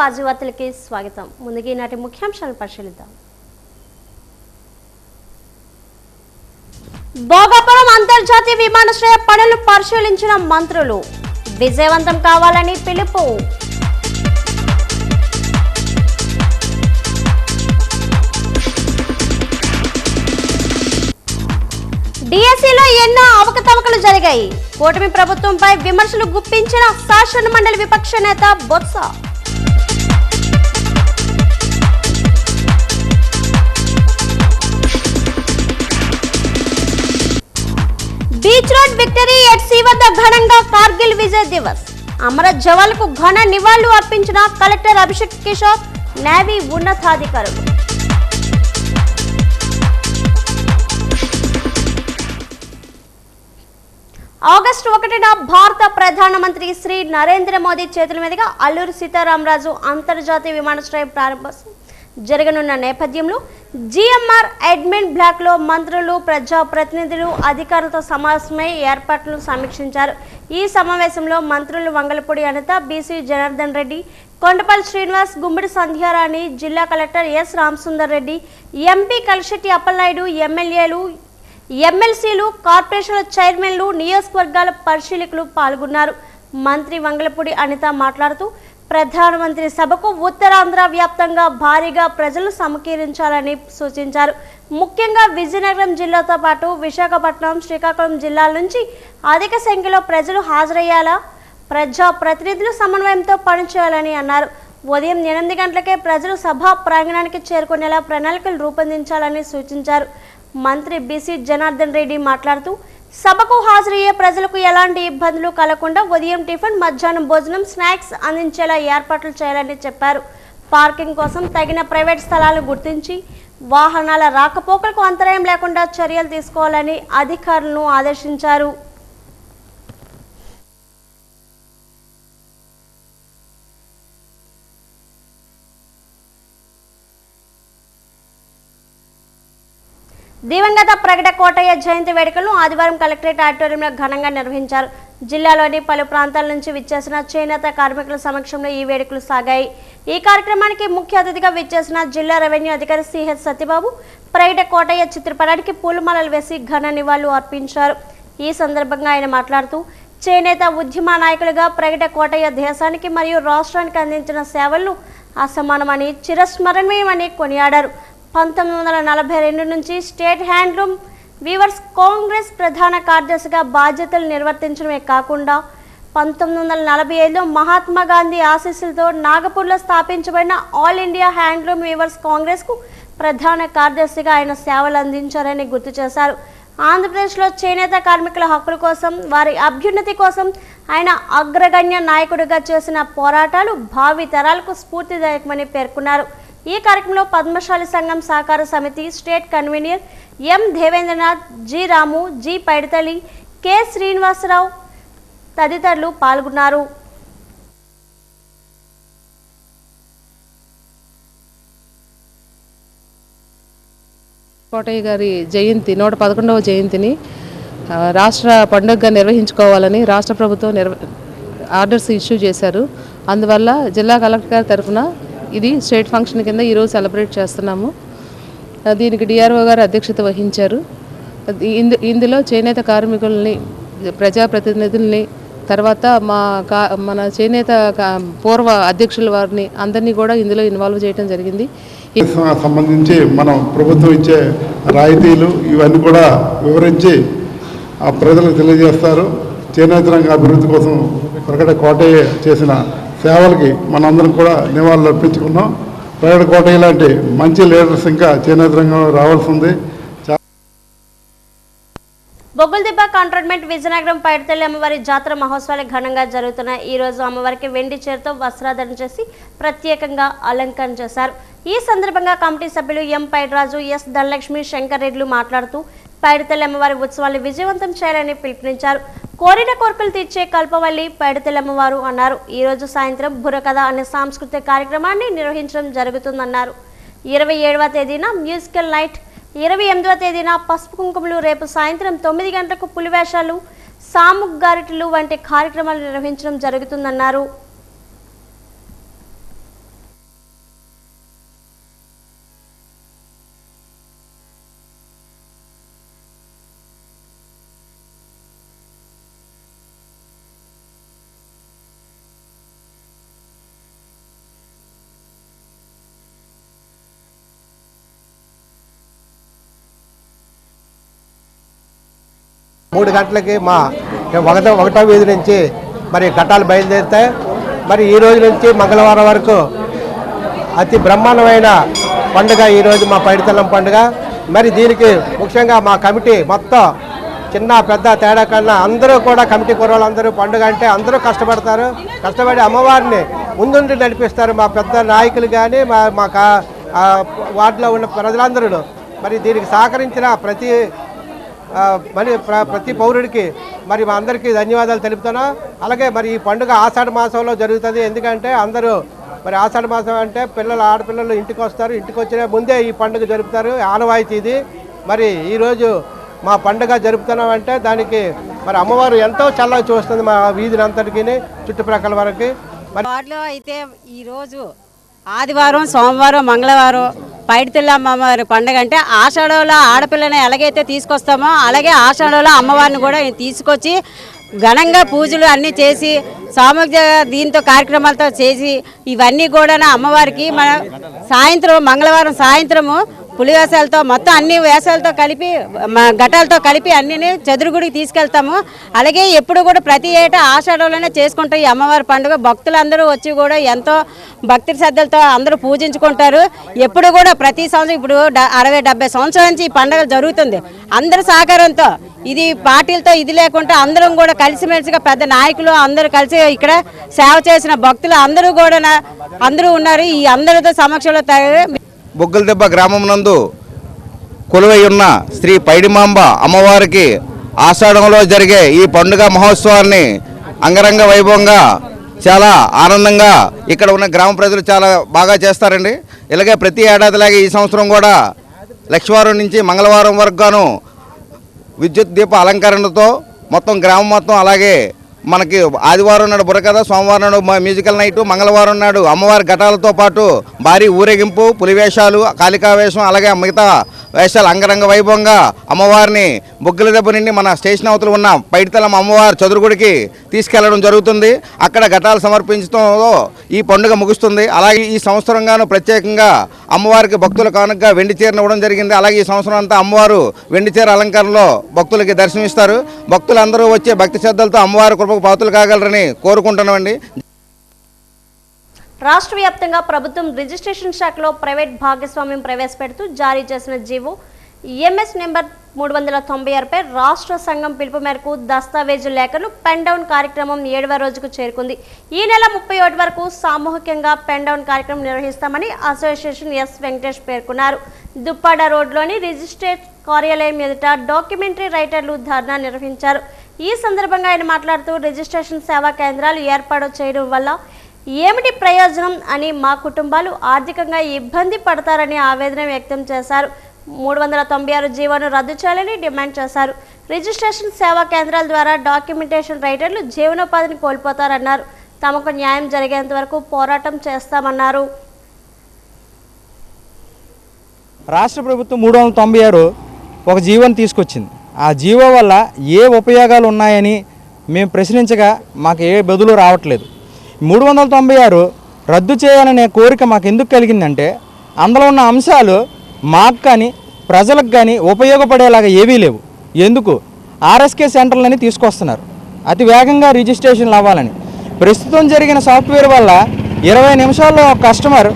ఆదివార్తలకి స్వాగతం. ముందుగా ఈనాటి ముఖ్యాంశాలను పరిశీలిద్దాం. భోగాపురం అంతర్జాతీయ విమానాశ్రయ పనులు పరిశీలించిన మంత్రులు. విజయవంతం కావాలని పిలుపు. డిఎస్సిలో ఎన్నో అవకతవకలు జరిగాయి. కూటమి ప్రభుత్వంపై విమర్శలు గుప్పించిన శాసన మండలి విపక్ష నేత Botsa. Beach road victory at sea వద్ద ఘనంగా కార్గిల్ విజయ్ దివస్. అమర జవాన్లకు ఘన నివాళులు అర్పించిన కలెక్టర్ అభిషేక్ కిషోర్, నేవీ ఉన్నతాధికారులు. ఆగస్టు 1న భారత ప్రధానమంత్రి శ్రీ నరేంద్ర మోదీ చేతుల మీదుగా అల్లూరి సీతారామరాజు అంతర్జాతీయ విమానాశ్రయం ప్రారంభోత్సవం జరగనున్న నేపథ్యంలో జిఎంఆర్ అడ్మిన్ బ్లాక్ లో మంత్రులు, ప్రజాప్రతినిధులు, అధికారులతో సమావేశమై ఏర్పాట్లను సమీక్షించారు. ఈ సమావేశంలో మంత్రులు వంగలపూడి అనిత, బీసీ జనార్దన్ రెడ్డి, కొండపల్లి శ్రీనివాస్, గుమ్మిడి సంధ్యారాణి, జిల్లా collector S Ramasundar Reddy, MP Kalisetti Appalanaidu, ఎమ్మెల్యేలు, ఎమ్మెల్సీలు, కార్పొరేషన్ల చైర్మన్లు, నియోజకవర్గాల పరిశీలకులు పాల్గొన్నారు. మంత్రి వంగలపూడి అనిత మాట్లాడుతూ ప్రధానమంత్రి సభకు ఉత్తరాంధ్ర వ్యాప్తంగా భారీగా ప్రజలు సమకూరించాలని సూచించారు. ముఖ్యంగా విజయనగరం జిల్లాతో పాటు విశాఖపట్నం, శ్రీకాకుళం జిల్లాల నుంచి అధిక సంఖ్యలో ప్రజలు హాజరయ్యేలా ప్రజాప్రతినిధులు సమన్వయంతో పనిచేయాలని అన్నారు. ఉదయం 8 గంటలకే ప్రజలు సభా ప్రాంగణానికి చేరుకునేలా ప్రణాళికలు రూపొందించాలని సూచించారు. మంత్రి బీసీ జనార్దన్ రెడ్డి మాట్లాడుతూ సభకు హాజరయ్యే ప్రజలకు ఎలాంటి ఇబ్బందులు కలగకుండా ఉదయం టిఫిన్, మధ్యాహ్నం భోజనం, స్నాక్స్ అందించేలా ఏర్పాట్లు చేయాలని చెప్పారు. పార్కింగ్ కోసం తగిన ప్రైవేట్ స్థలాలు గుర్తించి వాహనాల రాకపోకలకు అంతరాయం లేకుండా చర్యలు తీసుకోవాలని అధికారులను ఆదేశించారు. దివంగత ప్రగడ కోటయ్య జయంతి వేడుకలను ఆదివారం కలెక్టరేట్ ఆడిటోరియంలో ఘనంగా నిర్వహించారు. జిల్లాలోని పలు ప్రాంతాల నుంచి విచ్చేసిన చేనేత కార్మికుల సమక్షంలో ఈ వేడుకలు సాగాయి. ఈ కార్యక్రమానికి ముఖ్య అతిథిగా విచ్చేసిన జిల్లా రెవెన్యూ అధికారి సిహెచ్ సత్యబాబు ప్రగడ కోటయ్య చిత్రపటానికి పూలమాలలు వేసి ఘన నివాళులు అర్పించారు. ఈ సందర్భంగా ఆయన మాట్లాడుతూ చేనేత ఉద్యమ నాయకులుగా ప్రగడ కోటయ్య దేశానికి మరియు రాష్ట్రానికి అందించిన సేవలను అసమానమని, చిరస్మరణీయమని కొనియాడారు. 1942 నుంచి స్టేట్ హ్యాండ్లూమ్ వీవర్స్ కాంగ్రెస్ ప్రధాన కార్యదర్శిగా బాధ్యతలు నిర్వర్తించడమే కాకుండా 1945లో మహాత్మా గాంధీ ఆశీస్సులతో నాగపూర్లో స్థాపించబడిన ఆల్ ఇండియా హ్యాండ్లూమ్ వీవర్స్ కాంగ్రెస్కు ప్రధాన కార్యదర్శిగా ఆయన సేవలు అందించారని గుర్తు చేశారు. ఆంధ్రప్రదేశ్లో చేనేత కార్మికుల హక్కుల కోసం, వారి అభ్యున్నతి కోసం ఆయన అగ్రగణ్య నాయకుడిగా చేసిన పోరాటాలు భావి తరాలకు స్ఫూర్తిదాయకమని పేర్కొన్నారు. ఈ కార్యక్రమంలో పద్మశాలి సంఘం సహకార సమితి state convenor M Devendranath, G Ramu, G Paiditalli, K Srinivasarao తదితరులు పాల్గొన్నారు. కోటయ్య గారి జయంతి 111వ జయంతిని రాష్ట్ర పండుగగా నిర్వహించుకోవాలని రాష్ట్ర ప్రభుత్వం ఆర్డర్స్ ఇష్యూ చేశారు. అందువల్ల జిల్లా కలెక్టర్ గారి తరఫున ఇది స్టేట్ ఫంక్షన్ కింద ఈరోజు సెలబ్రేట్ చేస్తున్నాము. దీనికి డిఆర్ఓ గారు అధ్యక్షత వహించారు. ఇందులో చేనేత కార్మికుల్ని, ప్రజాప్రతినిధుల్ని, తర్వాత మన చేనేత పూర్వ అధ్యక్షుల వారిని అందరినీ కూడా ఇందులో ఇన్వాల్వ్ చేయడం జరిగింది. సంబంధించి మనం ప్రభుత్వం ఇచ్చే రాయితీలు ఇవన్నీ కూడా వివరించి ఆ ప్రజలకు తెలియజేస్తారు. చేనేత రంగ అభివృద్ధి కోసం ప్రగడ కోటయ్య చేసిన సేవలకి మనందరం కూడా నివాళులు అర్పించుకున్నాం. ప్రగడ కోటయ్య లాంటి మంచి లీడర్స్ ఇంకా చేనేత రంగంలో రావాల్సి ఉంది. బొగ్గులదిబ్బ కంటోన్మెంట్ విజయనగరం పైడితల్లి అమ్మవారి జాతర మహోత్సవాలు ఘనంగా జరుగుతున్నాయి. ఈ రోజు అమ్మవారికి వెండి చీరతో వస్త్రాధరణ చేసి ప్రత్యేకంగా అలంకరణ చేశారు. ఈ సందర్భంగా కమిటీ సభ్యులు ఎం పైడిరాజు, ఎస్ ధనలక్ష్మి, శంకర్ రెడ్డిలు మాట్లాడుతూ పైడితల్లి అమ్మవారి ఉత్సవాలను విజయవంతం చేయాలని పిలుపునిచ్చారు. కోరిన కోరికలు తీర్చే కల్పవల్లి పైడితల్లి అమ్మవారు అన్నారు. ఈ రోజు సాయంత్రం బుర్రకథ అనే సాంస్కృతిక కార్యక్రమాన్ని నిర్వహించడం జరుగుతుందన్నారు. 27వ తేదీన మ్యూజికల్ నైట్, 28వ తేదీన పసుపు కుంకుమలు, రేపు సాయంత్రం 9 గంటలకు పులివేషాలు, సాముగ్గారిటలు వంటి కార్యక్రమాలు నిర్వహించడం జరుగుతుందన్నారు. 3 గంటలకి మా ఒకటో వీధి నుంచి మరి ఘటాలు బయలుదేరుతాయి. మరి ఈ రోజు నుంచి మంగళవారం వరకు అతి బ్రహ్మాండమైన పండుగ ఈరోజు మా పైడితల్లం పండుగ. మరి దీనికి ముఖ్యంగా మా కమిటీ మొత్తం చిన్న పెద్ద తేడా కన్నా అందరూ కూడా కమిటీ కుర్రోళ్ళందరూ పండుగ అంటే అందరూ కష్టపడతారు. కష్టపడి అమ్మవారిని ముందుండి నడిపిస్తారు మా పెద్ద నాయకులు కానీ మా వార్డులో ఉన్న ప్రజలందరూ. మరి దీనికి సహకరించిన ప్రతి పౌరుడికి మరి మా అందరికీ ధన్యవాదాలు తెలుపుతున్నాం. అలాగే మరి ఈ పండుగ ఆషాఢ మాసంలో జరుగుతుంది. ఎందుకంటే అందరూ మరి ఆషాఢ మాసం అంటే ఆడపిల్లలు ఇంటికి వస్తారు. ఇంటికి వచ్చిన ముందే ఈ పండుగ జరుపుతారు, ఆనవాయితీ ఇది. మరి ఈరోజు మా పండుగ జరుపుతున్నామంటే దానికి మరి అమ్మవారు ఎంతో చల్లగా చూస్తుంది మా వీధిని అంతటికి, చుట్టుప్రక్కల వరకు. వార్డులో అయితే ఈరోజు ఆదివారం, సోమవారం, మంగళవారం పైడితల్లి అమ్మవారి పండుగ అంటే ఆషాఢంలో ఆడపిల్లని ఎలాగైతే తీసుకొస్తామో అలాగే ఆషాఢంలో అమ్మవారిని కూడా తీసుకొచ్చి ఘనంగా పూజలు అన్నీ చేసి సామూహిక దీంతో కార్యక్రమాలతో చేసి ఇవన్నీ కూడా అమ్మవారికి మన సాయంత్రం మంగళవారం సాయంత్రము పులివేసాలతో మొత్తం అన్ని వేసాలతో కలిపి ఘటాలతో కలిపి అన్ని చదురుగుడికి తీసుకెళ్తాము. అలాగే ఎప్పుడు కూడా ప్రతి ఏటా ఆషాఢంలోనే చేసుకుంటాం ఈ అమ్మవారి పండుగ. భక్తులందరూ వచ్చి కూడా ఎంతో భక్తి శ్రద్ధలతో అందరూ పూజించుకుంటారు. ఎప్పుడు కూడా ప్రతి సంవత్సరం ఇప్పుడు 60-70 సంవత్సరాల నుంచి ఈ పండుగ జరుగుతుంది అందరి సహకారంతో. ఇది పార్టీలతో ఇది లేకుండా అందరం కూడా కలిసిమెలిసిగా పెద్ద నాయకులు అందరూ కలిసి ఇక్కడ సేవ చేసిన భక్తులు అందరూ కూడా అందరూ ఉన్నారు. ఈ అందరితో సమక్షంలో బొగ్గలదెబ్బ గ్రామం నందు కొలువై ఉన్న శ్రీ పైడిమాంబ అమ్మవారికి ఆషాఢంలో జరిగే ఈ పండుగ మహోత్సవాన్ని అంగరంగ వైభవంగా చాలా ఆనందంగా ఇక్కడ ఉన్న గ్రామ ప్రజలు చాలా బాగా చేస్తారండి. ఇలాగే ప్రతి ఏడాదిలాగే ఈ సంవత్సరం కూడా లక్ష్మీవారం నుంచి మంగళవారం వరకు గాను విద్యుత్ దీప అలంకరణతో మొత్తం గ్రామం మొత్తం, అలాగే మనకి ఆదివారం నాడు బుర్రకథ, సోమవారం నాడు మ్యూజికల్ నైటు, మంగళవారం నాడు అమ్మవారి ఘటాలతో పాటు భారీ ఊరేగింపు, పులివేషాలు, కాళికావేషం, అలాగే మిగతా వేషాలు అంగరంగ వైభవంగా అమ్మవారిని బొగ్గలదెబ్బ నుండి మన స్టేషన్ అవతల ఉన్న పైడితల్లం అమ్మవారి చదురుగుడికి తీసుకెళ్లడం జరుగుతుంది. అక్కడ ఘటాలు సమర్పించడంలో ఈ పండుగ ముగుస్తుంది. అలాగే ఈ సంవత్సరంగాను ప్రత్యేకంగా అమ్మవారికి భక్తుల కానుకగా వెండి చీరను ఇవ్వడం జరిగింది. అలాగే ఈ సంవత్సరం అంతా అమ్మవారు వెండి చీర అలంకరణలో భక్తులకి దర్శనమిస్తారు. భక్తులందరూ వచ్చే భక్తి శ్రద్ధలతో అమ్మవారి కృపకు పాత్రలు కాగలరని కోరుకుంటున్నామండి. రాష్ట్ర వ్యాప్తంగా ప్రభుత్వం రిజిస్ట్రేషన్ శాఖలో ప్రైవేట్ భాగస్వామ్యం ప్రవేశపెడుతూ జారీ చేసిన జీవో ఎంఎస్ నెంబర్ 396పై రాష్ట్ర సంఘం పిలుపు మేరకు దస్తావేజు లేఖలు పెన్ డౌన్ కార్యక్రమం 7వ రోజుకు చేరుకుంది. ఈ నెల 31 వరకు సామూహికంగా పెన్ డౌన్ కార్యక్రమం నిర్వహిస్తామని అసోసియేషన్ ఎస్ వెంకటేష్ పేర్కొన్నారు. దుప్పాడ రోడ్లోని రిజిస్ట్రేట్ కార్యాలయం ఎదుట డాక్యుమెంటరీ రైటర్లు ధర్నా నిర్వహించారు. ఈ సందర్భంగా ఆయన మాట్లాడుతూ రిజిస్ట్రేషన్ సేవా కేంద్రాలు ఏర్పాటు చేయడం వల్ల ఏమిటి ప్రయోజనం అని, మా కుటుంబాలు ఆర్థికంగా ఇబ్బంది పడతారని ఆవేదన వ్యక్తం చేశారు. 396 జీవోను రద్దు చేయాలని డిమాండ్ చేశారు. రిజిస్ట్రేషన్ సేవా కేంద్రాల ద్వారా డాక్యుమెంటేషన్ రైటర్లు జీవనోపాధిని కోల్పోతారన్నారు. తమకు న్యాయం జరిగేంత వరకు పోరాటం చేస్తామన్నారు. రాష్ట్ర ప్రభుత్వం 396 ఒక జీవోని తీసుకొచ్చింది. ఆ జీవో వల్ల ఏ ఉపయోగాలు ఉన్నాయని మేము ప్రశ్నించగా మాకు ఏ బదులు రావట్లేదు. 396 రద్దు చేయాలనే కోరిక మాకు ఎందుకు కలిగిందంటే అందులో ఉన్న అంశాలు మాకు కానీ ప్రజలకు కానీ ఉపయోగపడేలాగా ఏవీ లేవు. ఎందుకు ఆర్ఎస్కే సెంటర్లని తీసుకొస్తున్నారు అతి వేగంగా రిజిస్ట్రేషన్లు అవ్వాలని. ప్రస్తుతం జరిగిన సాఫ్ట్వేర్ వల్ల 20 నిమిషాల్లో కస్టమర్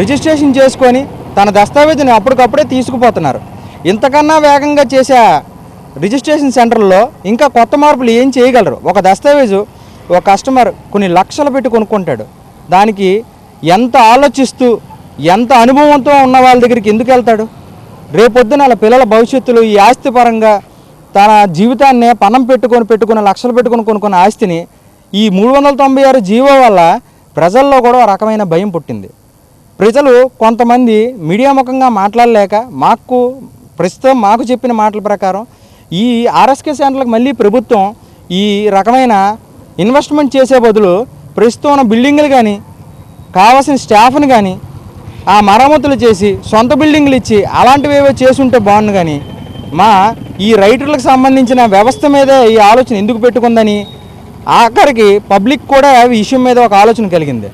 రిజిస్ట్రేషన్ చేసుకొని తన దస్తావేజుని అప్పటికప్పుడే తీసుకుపోతున్నారు. ఇంతకన్నా వేగంగా చేసే రిజిస్ట్రేషన్ సెంటర్లో ఇంకా కొత్త మార్పులు ఏం చేయగలరు? ఒక దస్తావేజు ఒక కస్టమర్ కొన్ని లక్షలు పెట్టి కొనుక్కుంటాడు. దానికి ఎంత ఆలోచిస్తూ ఎంత అనుభవంతో ఉన్న వాళ్ళ దగ్గరికి ఎందుకు వెళ్తాడు? రేపొద్దున వాళ్ళ పిల్లల భవిష్యత్తులో ఈ ఆస్తి పరంగా తన జీవితాన్నే పణం పెట్టుకుని లక్షలు పెట్టుకుని కొనుక్కున్న ఆస్తిని ఈ 396 జీవో వల్ల ప్రజల్లో కూడా ఒక రకమైన భయం పుట్టింది. ప్రజలు కొంతమంది మీడియా ముఖంగా మాట్లాడలేక ప్రస్తుతం మాకు చెప్పిన మాటల ప్రకారం ఈ ఆర్ఎస్కే సెంటర్లకు మళ్ళీ ప్రభుత్వం ఈ రకమైన ఇన్వెస్ట్మెంట్ చేసే బదులు ప్రస్తుతం ఉన్న బిల్డింగులు కానీ కావాల్సిన స్టాఫ్ని కానీ ఆ మరమ్మతులు చేసి సొంత బిల్డింగులు ఇచ్చి అలాంటివి ఏవో చేసి ఉంటే బాగుండు. కానీ ఈ రైటర్లకు సంబంధించిన వ్యవస్థ మీద ఈ ఆలోచన ఎందుకు పెట్టుకుందని ఆఖరికి పబ్లిక్ కూడా ఈ విషయం మీద ఒక ఆలోచన కలిగింది.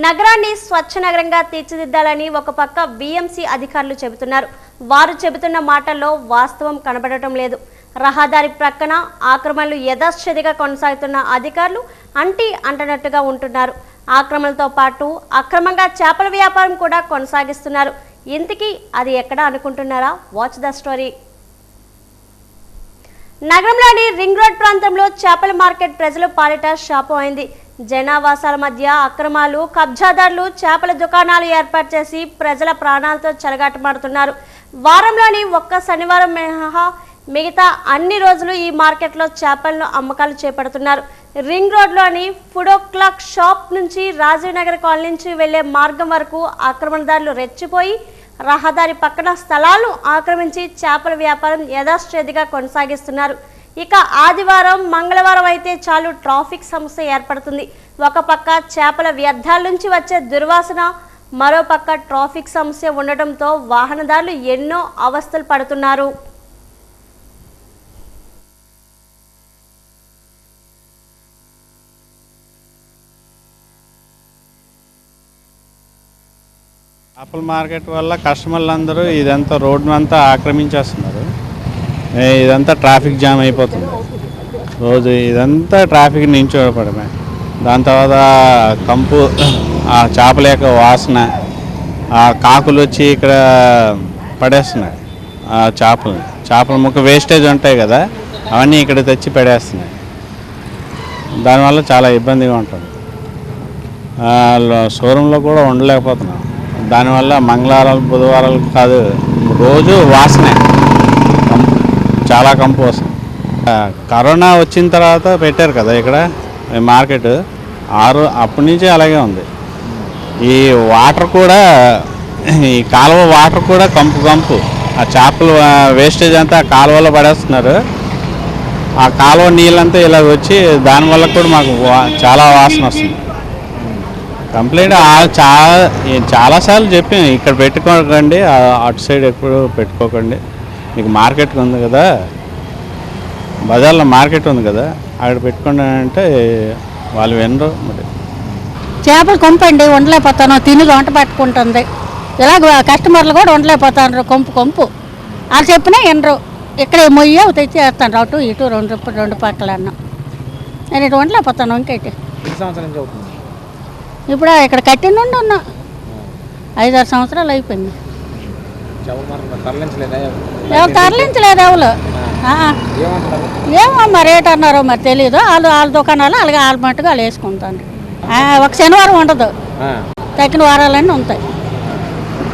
నగరాన్ని స్వచ్ఛ నగరంగా తీర్చిదిద్దాలని ఒక పక్క BMC అధికారులు చెబుతున్నారు. వారు చెబుతున్న మాటల్లో వాస్తవం కనబడటం లేదు. రహదారి ప్రక్కన ఆక్రమణలు యథాశ్చదిగా కొనసాగుతున్న అధికారులు అంటనట్టుగా ఉంటున్నారు. ఆక్రమణలతో పాటు అక్రమంగా చేపల వ్యాపారం కూడా కొనసాగిస్తున్నారు. ఇంతకీ అది ఎక్కడ అనుకుంటున్నారా? Watch the story. నగరంలోని రింగ్ రోడ్ ప్రాంతంలో చేపల మార్కెట్ ప్రజల పాలిట శాపం అయింది. జనావాసాల మధ్య అక్రమాలు, కబ్జాదారులు చేపల దుకాణాలు ఏర్పాటు చేసి ప్రజల ప్రాణాలతో చెలగాటమాడుతున్నారు. వారంలోని ఒక్క శనివారం మినహా మిగతా అన్ని రోజులు ఈ మార్కెట్లో చేపలను అమ్మకాలు చేపడుతున్నారు. రింగ్ రోడ్లోని ఫుడ్ క్లాక్ షాప్ నుంచి రాజీవ్ నగర్ కాలనీ నుంచి వెళ్లే మార్గం వరకు ఆక్రమణదారులు రెచ్చిపోయి రహదారి పక్కన స్థలాలను ఆక్రమించి చేపల వ్యాపారం యథాశ్చదిగా కొనసాగిస్తున్నారు. ఇక ఆదివారం, మంగళవారం అయితే చాలు ట్రాఫిక్ సమస్య ఏర్పడుతుంది. ఒక పక్క చేపల వ్యర్థాల నుంచి వచ్చే దుర్వాసన, మరో పక్క ట్రాఫిక్ సమస్య ఉండటంతో వాహనదారులు ఎన్నో అవస్థలు పడుతున్నారు. చేపల మార్కెట్ వల్ల కస్టమర్లు అందరూ ఇదంతా రోడ్డు అంతా ఆక్రమించేస్తున్నారు. ఇదంతా ట్రాఫిక్ జామ్ అయిపోతుంది. రోజు ఇదంతా ట్రాఫిక్ నించోపడమే. దాని తర్వాత కంపు, ఆ చేపల యొక్క వాసన, ఆ కాకులు వచ్చి ఇక్కడ పడేస్తున్నాయి. ఆ చేపల ముక్క వేస్టేజ్ ఉంటాయి కదా, అవన్నీ ఇక్కడ తెచ్చి పడేస్తున్నాయి. దానివల్ల చాలా ఇబ్బందిగా ఉంటుంది. షోరూంలో కూడా ఉండలేకపోతున్నాం. దానివల్ల మంగళవారాలు, బుధవారాలు కాదు, రోజు వాసనే, చాలా కంపు వస్తుంది. కరోనా వచ్చిన తర్వాత పెట్టారు కదా ఇక్కడ మార్కెట్, అప్పటి నుంచి అలాగే ఉంది. ఈ వాటర్ కూడా, ఈ కాలువ వాటర్ కూడా కంపు. ఆ చేపలు వేస్టేజ్ అంతా ఆ కాలువలో పడేస్తున్నారు. ఆ కాలువ నీళ్ళంతా ఇలా వచ్చి దానివల్ల కూడా మాకు చాలా వాసన వస్తుంది. కంప్లైంట్ చాలాసార్లు చెప్పాం, ఇక్కడ పెట్టుకోకండి, అటు సైడ్ ఎప్పుడు పెట్టుకోకండి, మీకు మార్కెట్ ఉంది కదా, బజార్లో మార్కెట్ ఉంది కదా, అక్కడ పెట్టుకోండి అంటే వాళ్ళు వినరు. మరి చేపలు కొంపండి, ఉండలేకపోతాను, తిని వంట పట్టుకుంటుంది. ఇలాగ కస్టమర్లు కూడా ఉండలేకపోతాను, కొంపు వాళ్ళు చెప్పినా వినరు. ఇక్కడ మొయ్యి తెచ్చి వేస్తాను, అటు ఇటు రెండు పక్కలన్నా. నేను ఇటు ఉండలేకపోతాను. ఇంకైతే ఇప్పుడు ఇక్కడ కట్టి నుండి ఉన్నా 5-6 సంవత్సరాలు అయిపోయింది. ఎవరు తరలించలేదు. ఎవరు ఏమో మరి ఏటన్నారో మరి తెలీదు. వాళ్ళ దుకాణాలు అలాగే వాళ్ళ మట్టుగా వాళ్ళు వేసుకుంటాను. ఒక శనివారం ఉండదు, తక్కిన వారాలన్నీ ఉంటాయి.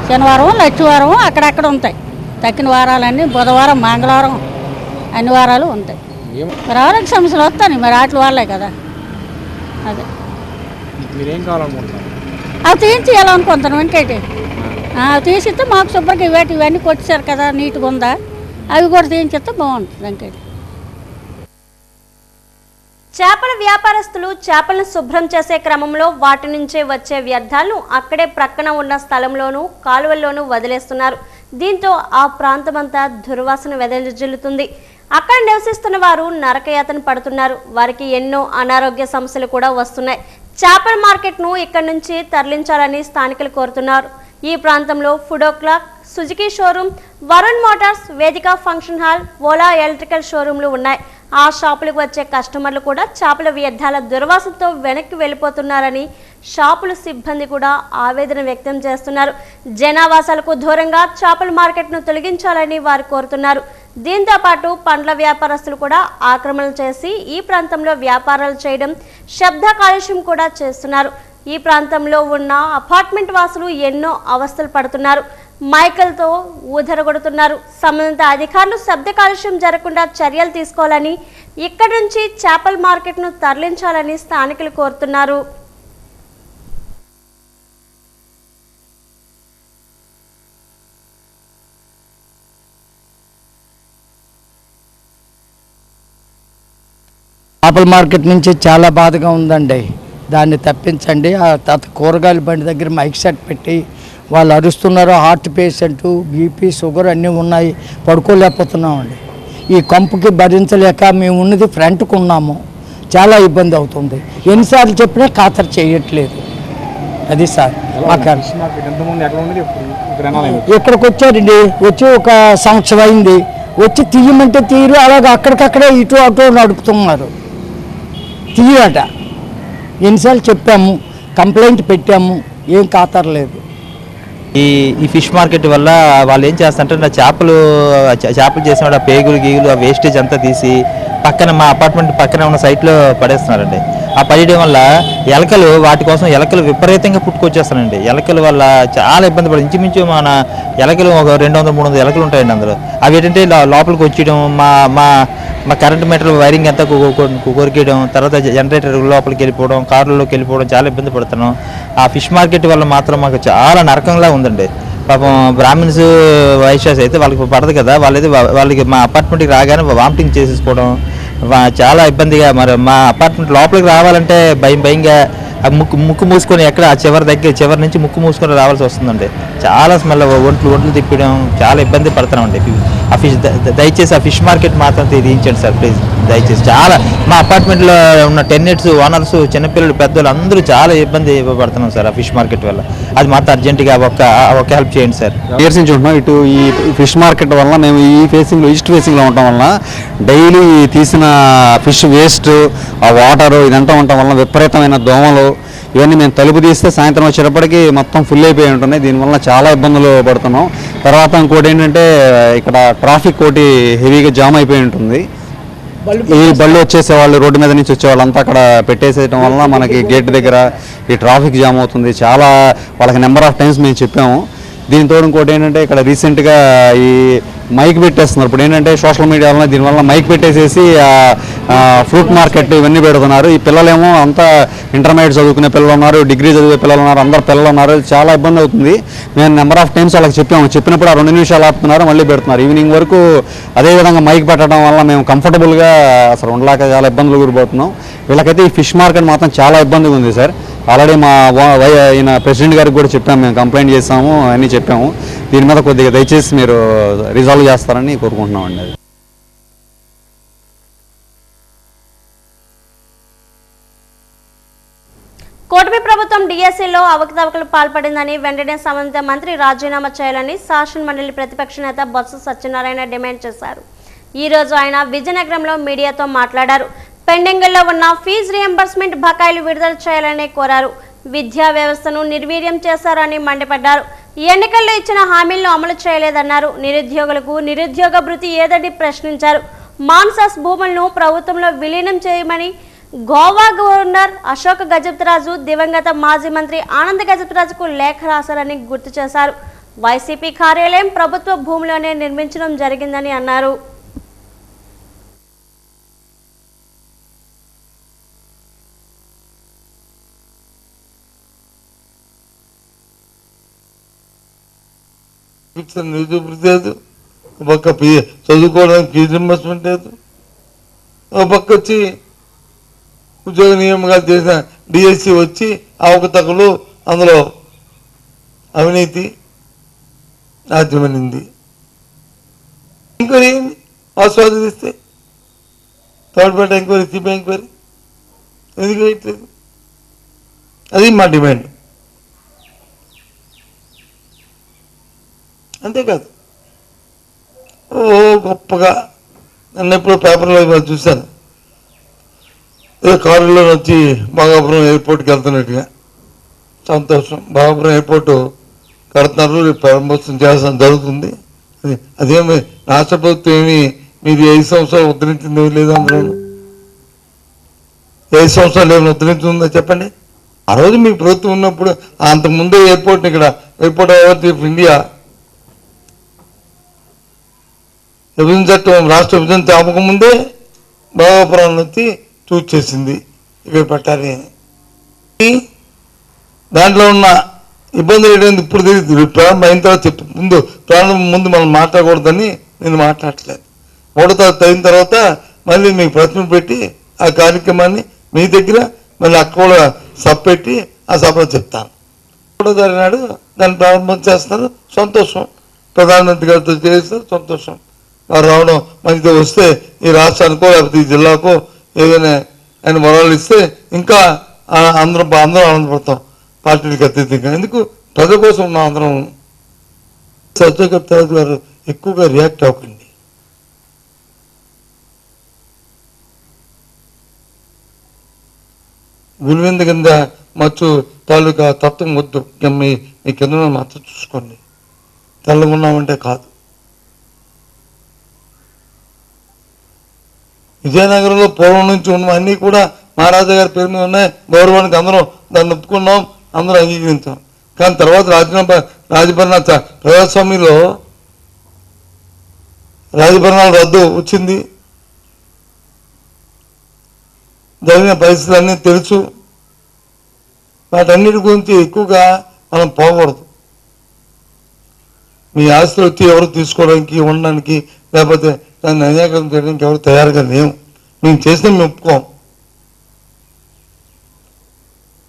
శనివారం, లక్షవారం అక్కడక్కడ ఉంటాయి. తక్కిన వారాలన్నీ బుధవారం, మంగళవారం అన్ని వారాలు ఉంటాయి. మరి ఆరోగ్య సమస్యలు వస్తాయి, మరి వాటి వాళ్ళే కదా. అదే మీరేం కావాలనుకుంటున్నారు? అవి తీయించేయాలనుకుంటాను. వెంకటి అవి తీసిస్తే మాకు శుభ్రంగా ఇవన్నీ కొట్టేశారు కదా, నీట్గా ఉందా, అవి కూడా తీయించిస్తే బాగుంటుంది. వెంకటి చేపల వ్యాపారస్తులు చేపలను శుభ్రం చేసే క్రమంలో వాటి నుంచే వచ్చే వ్యర్థాలను అక్కడే ప్రక్కన ఉన్న స్థలంలోనూ కాలువల్లోనూ వదిలేస్తున్నారు. దీంతో ఆ ప్రాంతమంతా దుర్వాసన వెదజల్లుతుంది. అక్కడ నివసిస్తున్న వారు నరకయాతన పడుతున్నారు. వారికి ఎన్నో అనారోగ్య సమస్యలు కూడా వస్తున్నాయి. చేపల మార్కెట్ను ఇక్కడి నుంచి తరలించాలని స్థానికులు కోరుతున్నారు. ఈ ప్రాంతంలో food clock, Suzuki showroom, Varun Motors, వేదిక ఫంక్షన్ హాల్, ఓలా ఎలక్ట్రికల్ షోరూంలు ఉన్నాయి. ఆ షాపులకు వచ్చే కస్టమర్లు కూడా చేపల వ్యర్థాల దుర్వాసనతో వెనక్కి వెళ్ళిపోతున్నారని షాపుల సిబ్బంది కూడా ఆవేదన వ్యక్తం చేస్తున్నారు. జనావాసాలకు దూరంగా చేపల మార్కెట్ను తొలగించాలని వారు కోరుతున్నారు. దీంతో పాటు పండ్ల వ్యాపారస్తులు కూడా ఆక్రమణలు చేసి ఈ ప్రాంతంలో వ్యాపారాలు చేయడం, శబ్ద కాలుష్యం కూడా చేస్తున్నారు. ఈ ప్రాంతంలో ఉన్న అపార్ట్మెంట్ వాసులు ఎన్నో అవస్థలు పడుతున్నారు. మైకలతో ఊదరగొడుతున్నారు. సంబంధిత అధికారులు శబ్ద కాలుష్యం జరగకుండా చర్యలు తీసుకోవాలని, ఇక్కడి నుంచి చేపల మార్కెట్ను తరలించాలని స్థానికులు కోరుతున్నారు. చేపల మార్కెట్ నుంచి చాలా బాధగా ఉందండి. దాన్ని తప్పించండి. ఆ తర్వాత కూరగాయల బండి దగ్గర మైక్ సెట్ పెట్టి వాళ్ళు అరుస్తున్నారు. హార్ట్ పేషెంట్, బీపీ, షుగర్ అన్నీ ఉన్నాయి. పడుకోలేకపోతున్నామండి. ఈ కంపుకి భరించలేక మేము ఉన్నది ఫ్రంట్కు ఉన్నాము. చాలా ఇబ్బంది అవుతుంది. ఎన్నిసార్లు చెప్పినా ఖాతరు చేయట్లేదు. అది సార్ మాకు ఇంతకుముందు ఎట్లా ఉండేది ఇక్కడికి వచ్చారండి, వచ్చి ఒక సంవత్సరం అయింది, వచ్చి తీయమంటే తీరు, అలాగే అక్కడికక్కడే ఇటు అటు నడుపుతున్నారు, తీయట. ఎన్నిసార్లు చెప్పాము, కంప్లైంట్ పెట్టాము, ఏం ఖాతరలేదు. ఈ ఫిష్ మార్కెట్ వల్ల వాళ్ళు ఏం చేస్తారంటే చేపలు చేసిన ఆ పేగులు గీగులు ఆ వేస్టేజ్ అంతా తీసి పక్కన మా అపార్ట్మెంట్ పక్కన ఉన్న సైట్లో పడేస్తున్నారండి. ఆ పడేయడం వల్ల ఎలకలు వాటి కోసం ఎలకలు విపరీతంగా పుట్టుకొచ్చేస్తానండి. ఎలకల వల్ల చాలా ఇబ్బంది పడుతుంది. ఇంచుమించు మన ఎలకలు ఒక 200-300 ఎలకలు ఉంటాయండి అందులో. అవి ఏంటంటే లోపలికి వచ్చేయడం, మా కరెంట్ మీటర్ వైరింగ్ అంతా కొరికేయడం, తర్వాత జనరేటర్ లోపలికి వెళ్ళిపోవడం, కార్లలోకి వెళ్ళిపోవడం, చాలా ఇబ్బంది పడుతున్నాం. ఆ ఫిష్ మార్కెట్ వల్ల మాత్రం మాకు చాలా నరకంలా ఉందండి. పాపం బ్రాహ్మిన్స్ వైశ్యాస్ అయితే వాళ్ళకి పడదు కదా, వాళ్ళకి మా అపార్ట్మెంట్కి రాగానే వామిటింగ్ చేసేసుకోవడం, చాలా ఇబ్బందిగా. మరి మా అపార్ట్మెంట్ లోపలికి రావాలంటే భయంగా ముక్కు మూసుకొని ఎక్కడ ఆ చివరి నుంచి ముక్కు మూసుకొని రావాల్సి వస్తుందండి. చాలా స్మెల్, ఒంట్లు తిప్పడం, చాలా ఇబ్బంది పడుతున్నామండి. ఆ ఫిష్ దయచేసి ఆ ఫిష్ మార్కెట్ మాత్రం తీయించండి సార్ ప్లీజ్, దయచేసి. చాలా మా అపార్ట్మెంట్లో ఉన్న టెన్నెట్స్, ఓనర్స్, చిన్నపిల్లలు, పెద్దలు అందరూ చాలా ఇబ్బంది పడుతున్నాం సార్ ఆ ఫిష్ మార్కెట్ వల్ల. అది మాత్రం అర్జెంటుగా ఒక హెల్ప్ చేయండి సార్. ఇయర్స్ నుంచి ఉంటున్నాం ఇటు ఈ ఫిష్ మార్కెట్ వల్ల. మేము ఈ ఈస్ట్ ఫేసింగ్లో ఉండటం వల్ల డైలీ తీసిన ఫిష్ వేస్ట్, ఆ వాటరు ఇదంతా ఉండటం వల్ల విపరీతమైన దోమలు, ఇవన్నీ మేము తలుపు తీస్తే సాయంత్రం వచ్చేటప్పటికి మొత్తం ఫుల్ అయిపోయి ఉంటున్నాయి. దీనివల్ల చాలా ఇబ్బందులు పడుతున్నాం. తర్వాత ఇంకోటి ఏంటంటే ఇక్కడ ట్రాఫిక్ ఒకటి హెవీగా జామ్ అయిపోయి ఉంటుంది. ఈ బళ్ళు వచ్చేసేవాళ్ళు, రోడ్డు మీద నుంచి వచ్చేవాళ్ళు అంతా అక్కడ పెట్టేసేయడం వల్ల మనకి గేట్ దగ్గర ఈ ట్రాఫిక్ జామ్ అవుతుంది. చాలా వాళ్ళకి నెంబర్ ఆఫ్ టైమ్స్ మేము చెప్పాము. దీనితో ఇంకోటి ఏంటంటే ఇక్కడ రీసెంట్గా ఈ మైక్ పెట్టేస్తున్నారు. ఇప్పుడు ఏంటంటే సోషల్ మీడియాలో దీనివల్ల మైక్ పెట్టేసేసి ఫ్రూట్ మార్కెట్ ఇవన్నీ పెడుతున్నారు. ఈ పిల్లలేమో అంతా ఇంటర్మీడియట్ చదువుకునే పిల్లలు ఉన్నారు, డిగ్రీ చదివే పిల్లలు ఉన్నారు, అందరు పిల్లలు ఉన్నారు. చాలా ఇబ్బంది అవుతుంది. మేము నెంబర్ ఆఫ్ టైమ్స్ వాళ్ళకి చెప్పినప్పుడు ఆ 2 నిమిషాలు ఆపుతున్నారు, మళ్ళీ పెడుతున్నారు. ఈవినింగ్ వరకు అదేవిధంగా మైక్ పెట్టడం వల్ల మేము కంఫర్టబుల్గా అసలు ఉండలేక చాలా ఇబ్బందులు గురిపోతున్నాం. వీళ్ళకైతే ఈ ఫిష్ మార్కెట్ మాత్రం చాలా ఇబ్బందిగా ఉంది సార్. ఆల్రెడీ మా ఈయన ప్రెసిడెంట్ గారికి కూడా చెప్పాము, మేము కంప్లైంట్ చేసాము, అన్నీ చెప్పాము. దీని మీద కొద్దిగా దయచేసి మీరు రిజాల్వ్ చేస్తారని కోరుకుంటున్నామండి. అది కూటమి ప్రభుత్వం డిఎస్సీలో అవకతవకలు పాల్పడిందని వెంటనే సంబంధిత మంత్రి రాజీనామా చేయాలని శాసన మండలి ప్రతిపక్ష నేత బొత్స సత్యనారాయణ డిమాండ్ చేశారు. ఈ రోజు ఆయన విజయనగరంలో మీడియాతో మాట్లాడారు. పెండింగ్లో ఉన్న ఫీజు రియంబర్స్మెంట్ బకాయిలు విడుదల చేయాలని కోరారు. విద్యా వ్యవస్థను నిర్వీర్యం చేశారని మండిపడ్డారు. ఎన్నికల్లో ఇచ్చిన హామీలను అమలు చేయలేదన్నారు. నిరుద్యోగులకు నిరుద్యోగ భృతి ఏదని ప్రశ్నించారు. మాన్సాస్ భూములను ప్రభుత్వంలో విలీనం చేయమని గోవా గవర్నర్ అశోక్ గజపతిరాజు దివంగత మాజీ మంత్రి ఆనంద్ గజపతిరాజుకు లేఖ రాశారని గుర్తు చేశారు. వైసీపీ కార్యాలయం ప్రభుత్వ భూమిలోనే నిర్మించడం జరిగిందని అన్నారు. నిరుద్యోగ లేదు, ఒక పక్క చదువుకోవడానికి ఫీజు రింబర్స్మెంట్ లేదు, ఒక పక్క వచ్చి ఉద్యోగ నియామకాలు చేసిన డిఎస్సి వచ్చి అవకతవకలు, అందులో అవినీతి రాజ్యమనింది. ఎంక్వైరీ ఆస్వాదిస్తే third party enquiry, CBI enquiry ఎందుకు వేయట్లేదు? అది మా డిమాండ్. అంతేకాదు, గొప్పగా నన్ను ఎప్పుడో పేపర్లో చూశాను, ఏదో కారులో వచ్చి భాగాపురం ఎయిర్పోర్ట్కి వెళ్తున్నట్టుగా. సంతోషం, భాగాపురం ఎయిర్పోర్టు కడుతున్నారు, రేపు ప్రారంభోత్సవం చేస్తాం జరుగుతుంది. అదేమి రాష్ట్ర ప్రభుత్వం ఏమి మీరు 5 సంవత్సరాలు ఉద్ధరించింది లేదు, అందులో 5 సంవత్సరాలు ఏమైనా ఉద్ధరించిందో చెప్పండి. ఆ రోజు మీ ప్రభుత్వం ఉన్నప్పుడు అంతకుముందే ఎయిర్పోర్ట్ని ఇక్కడ ఎయిర్పోర్ట్ అథారిటీ ఆఫ్ ఇండియా విభజన చట్టం రాష్ట్ర విభజన తేపకముందే భాగాపురం వచ్చి చూస్ చేసింది ఇక్కడ పెట్టాలి అని. దాంట్లో ఉన్న ఇబ్బందులు ఏంటంటే ఇప్పుడు తెలియదు, ప్రారంభం అయిన తర్వాత చెప్పు. ప్రారంభం ముందు మనం మాట్లాడకూడదని నేను మాట్లాడట్లేదు. 3వ తారీఖు అయిన తర్వాత మళ్ళీ మీకు ప్రశ్న పెట్టి ఆ కార్యక్రమాన్ని మీ దగ్గర మళ్ళీ అక్కడ కూడా సభ పెట్టి ఆ సభలో చెప్తాను. 3వ తారీఖు నాడు దాన్ని ప్రారంభం చేస్తారు. సంతోషం, ప్రధానమంత్రి గారితో చేస్తారు. సంతోషం, వారు రావడం మంచిగా వస్తే ఈ రాష్ట్రానికో లేకపోతే ఈ జిల్లాకో ఏదైనా ఆయన వరాలు ఇస్తే ఇంకా అందరం ఆనందపడతాం. పార్టీలకు అతీతంగా. ఎందుకు ప్రజల కోసం ఉన్న అందరం. సత్యకర్త గారు ఎక్కువగా రియాక్ట్ అవ్వకండి. గులివింద కింద మచ్చు తాలూకా తత్వం వద్దు. మీ కింద మాత్రం చూసుకోండి. తెల్లగా ఉన్నామంటే కాదు. విజయనగరంలో పూర్వం నుంచి ఉన్నవన్నీ కూడా మహారాజా గారి పేరు మీద ఉన్నాయి. గౌరవానికి అందరం దాన్ని ఒప్పుకున్నాం, అందరూ అంగీకరించాం. కానీ తర్వాత రాజభరణ ప్రజాస్వామ్యంలో రాజభరణాలు రద్దు వచ్చింది. జరిగిన పరిస్థితులన్నీ తెలుసు. వాటన్నిటి గురించి ఎక్కువగా మనం పోకూడదు. మీ ఆస్తులు వచ్చి ఎవరు తీసుకోవడానికి, ఉండడానికి, లేకపోతే దాన్ని అన్యాయం చేయడానికి ఎవరు తయారుగా లేవు. మేము చేసినా మేము ఒప్పుకోం.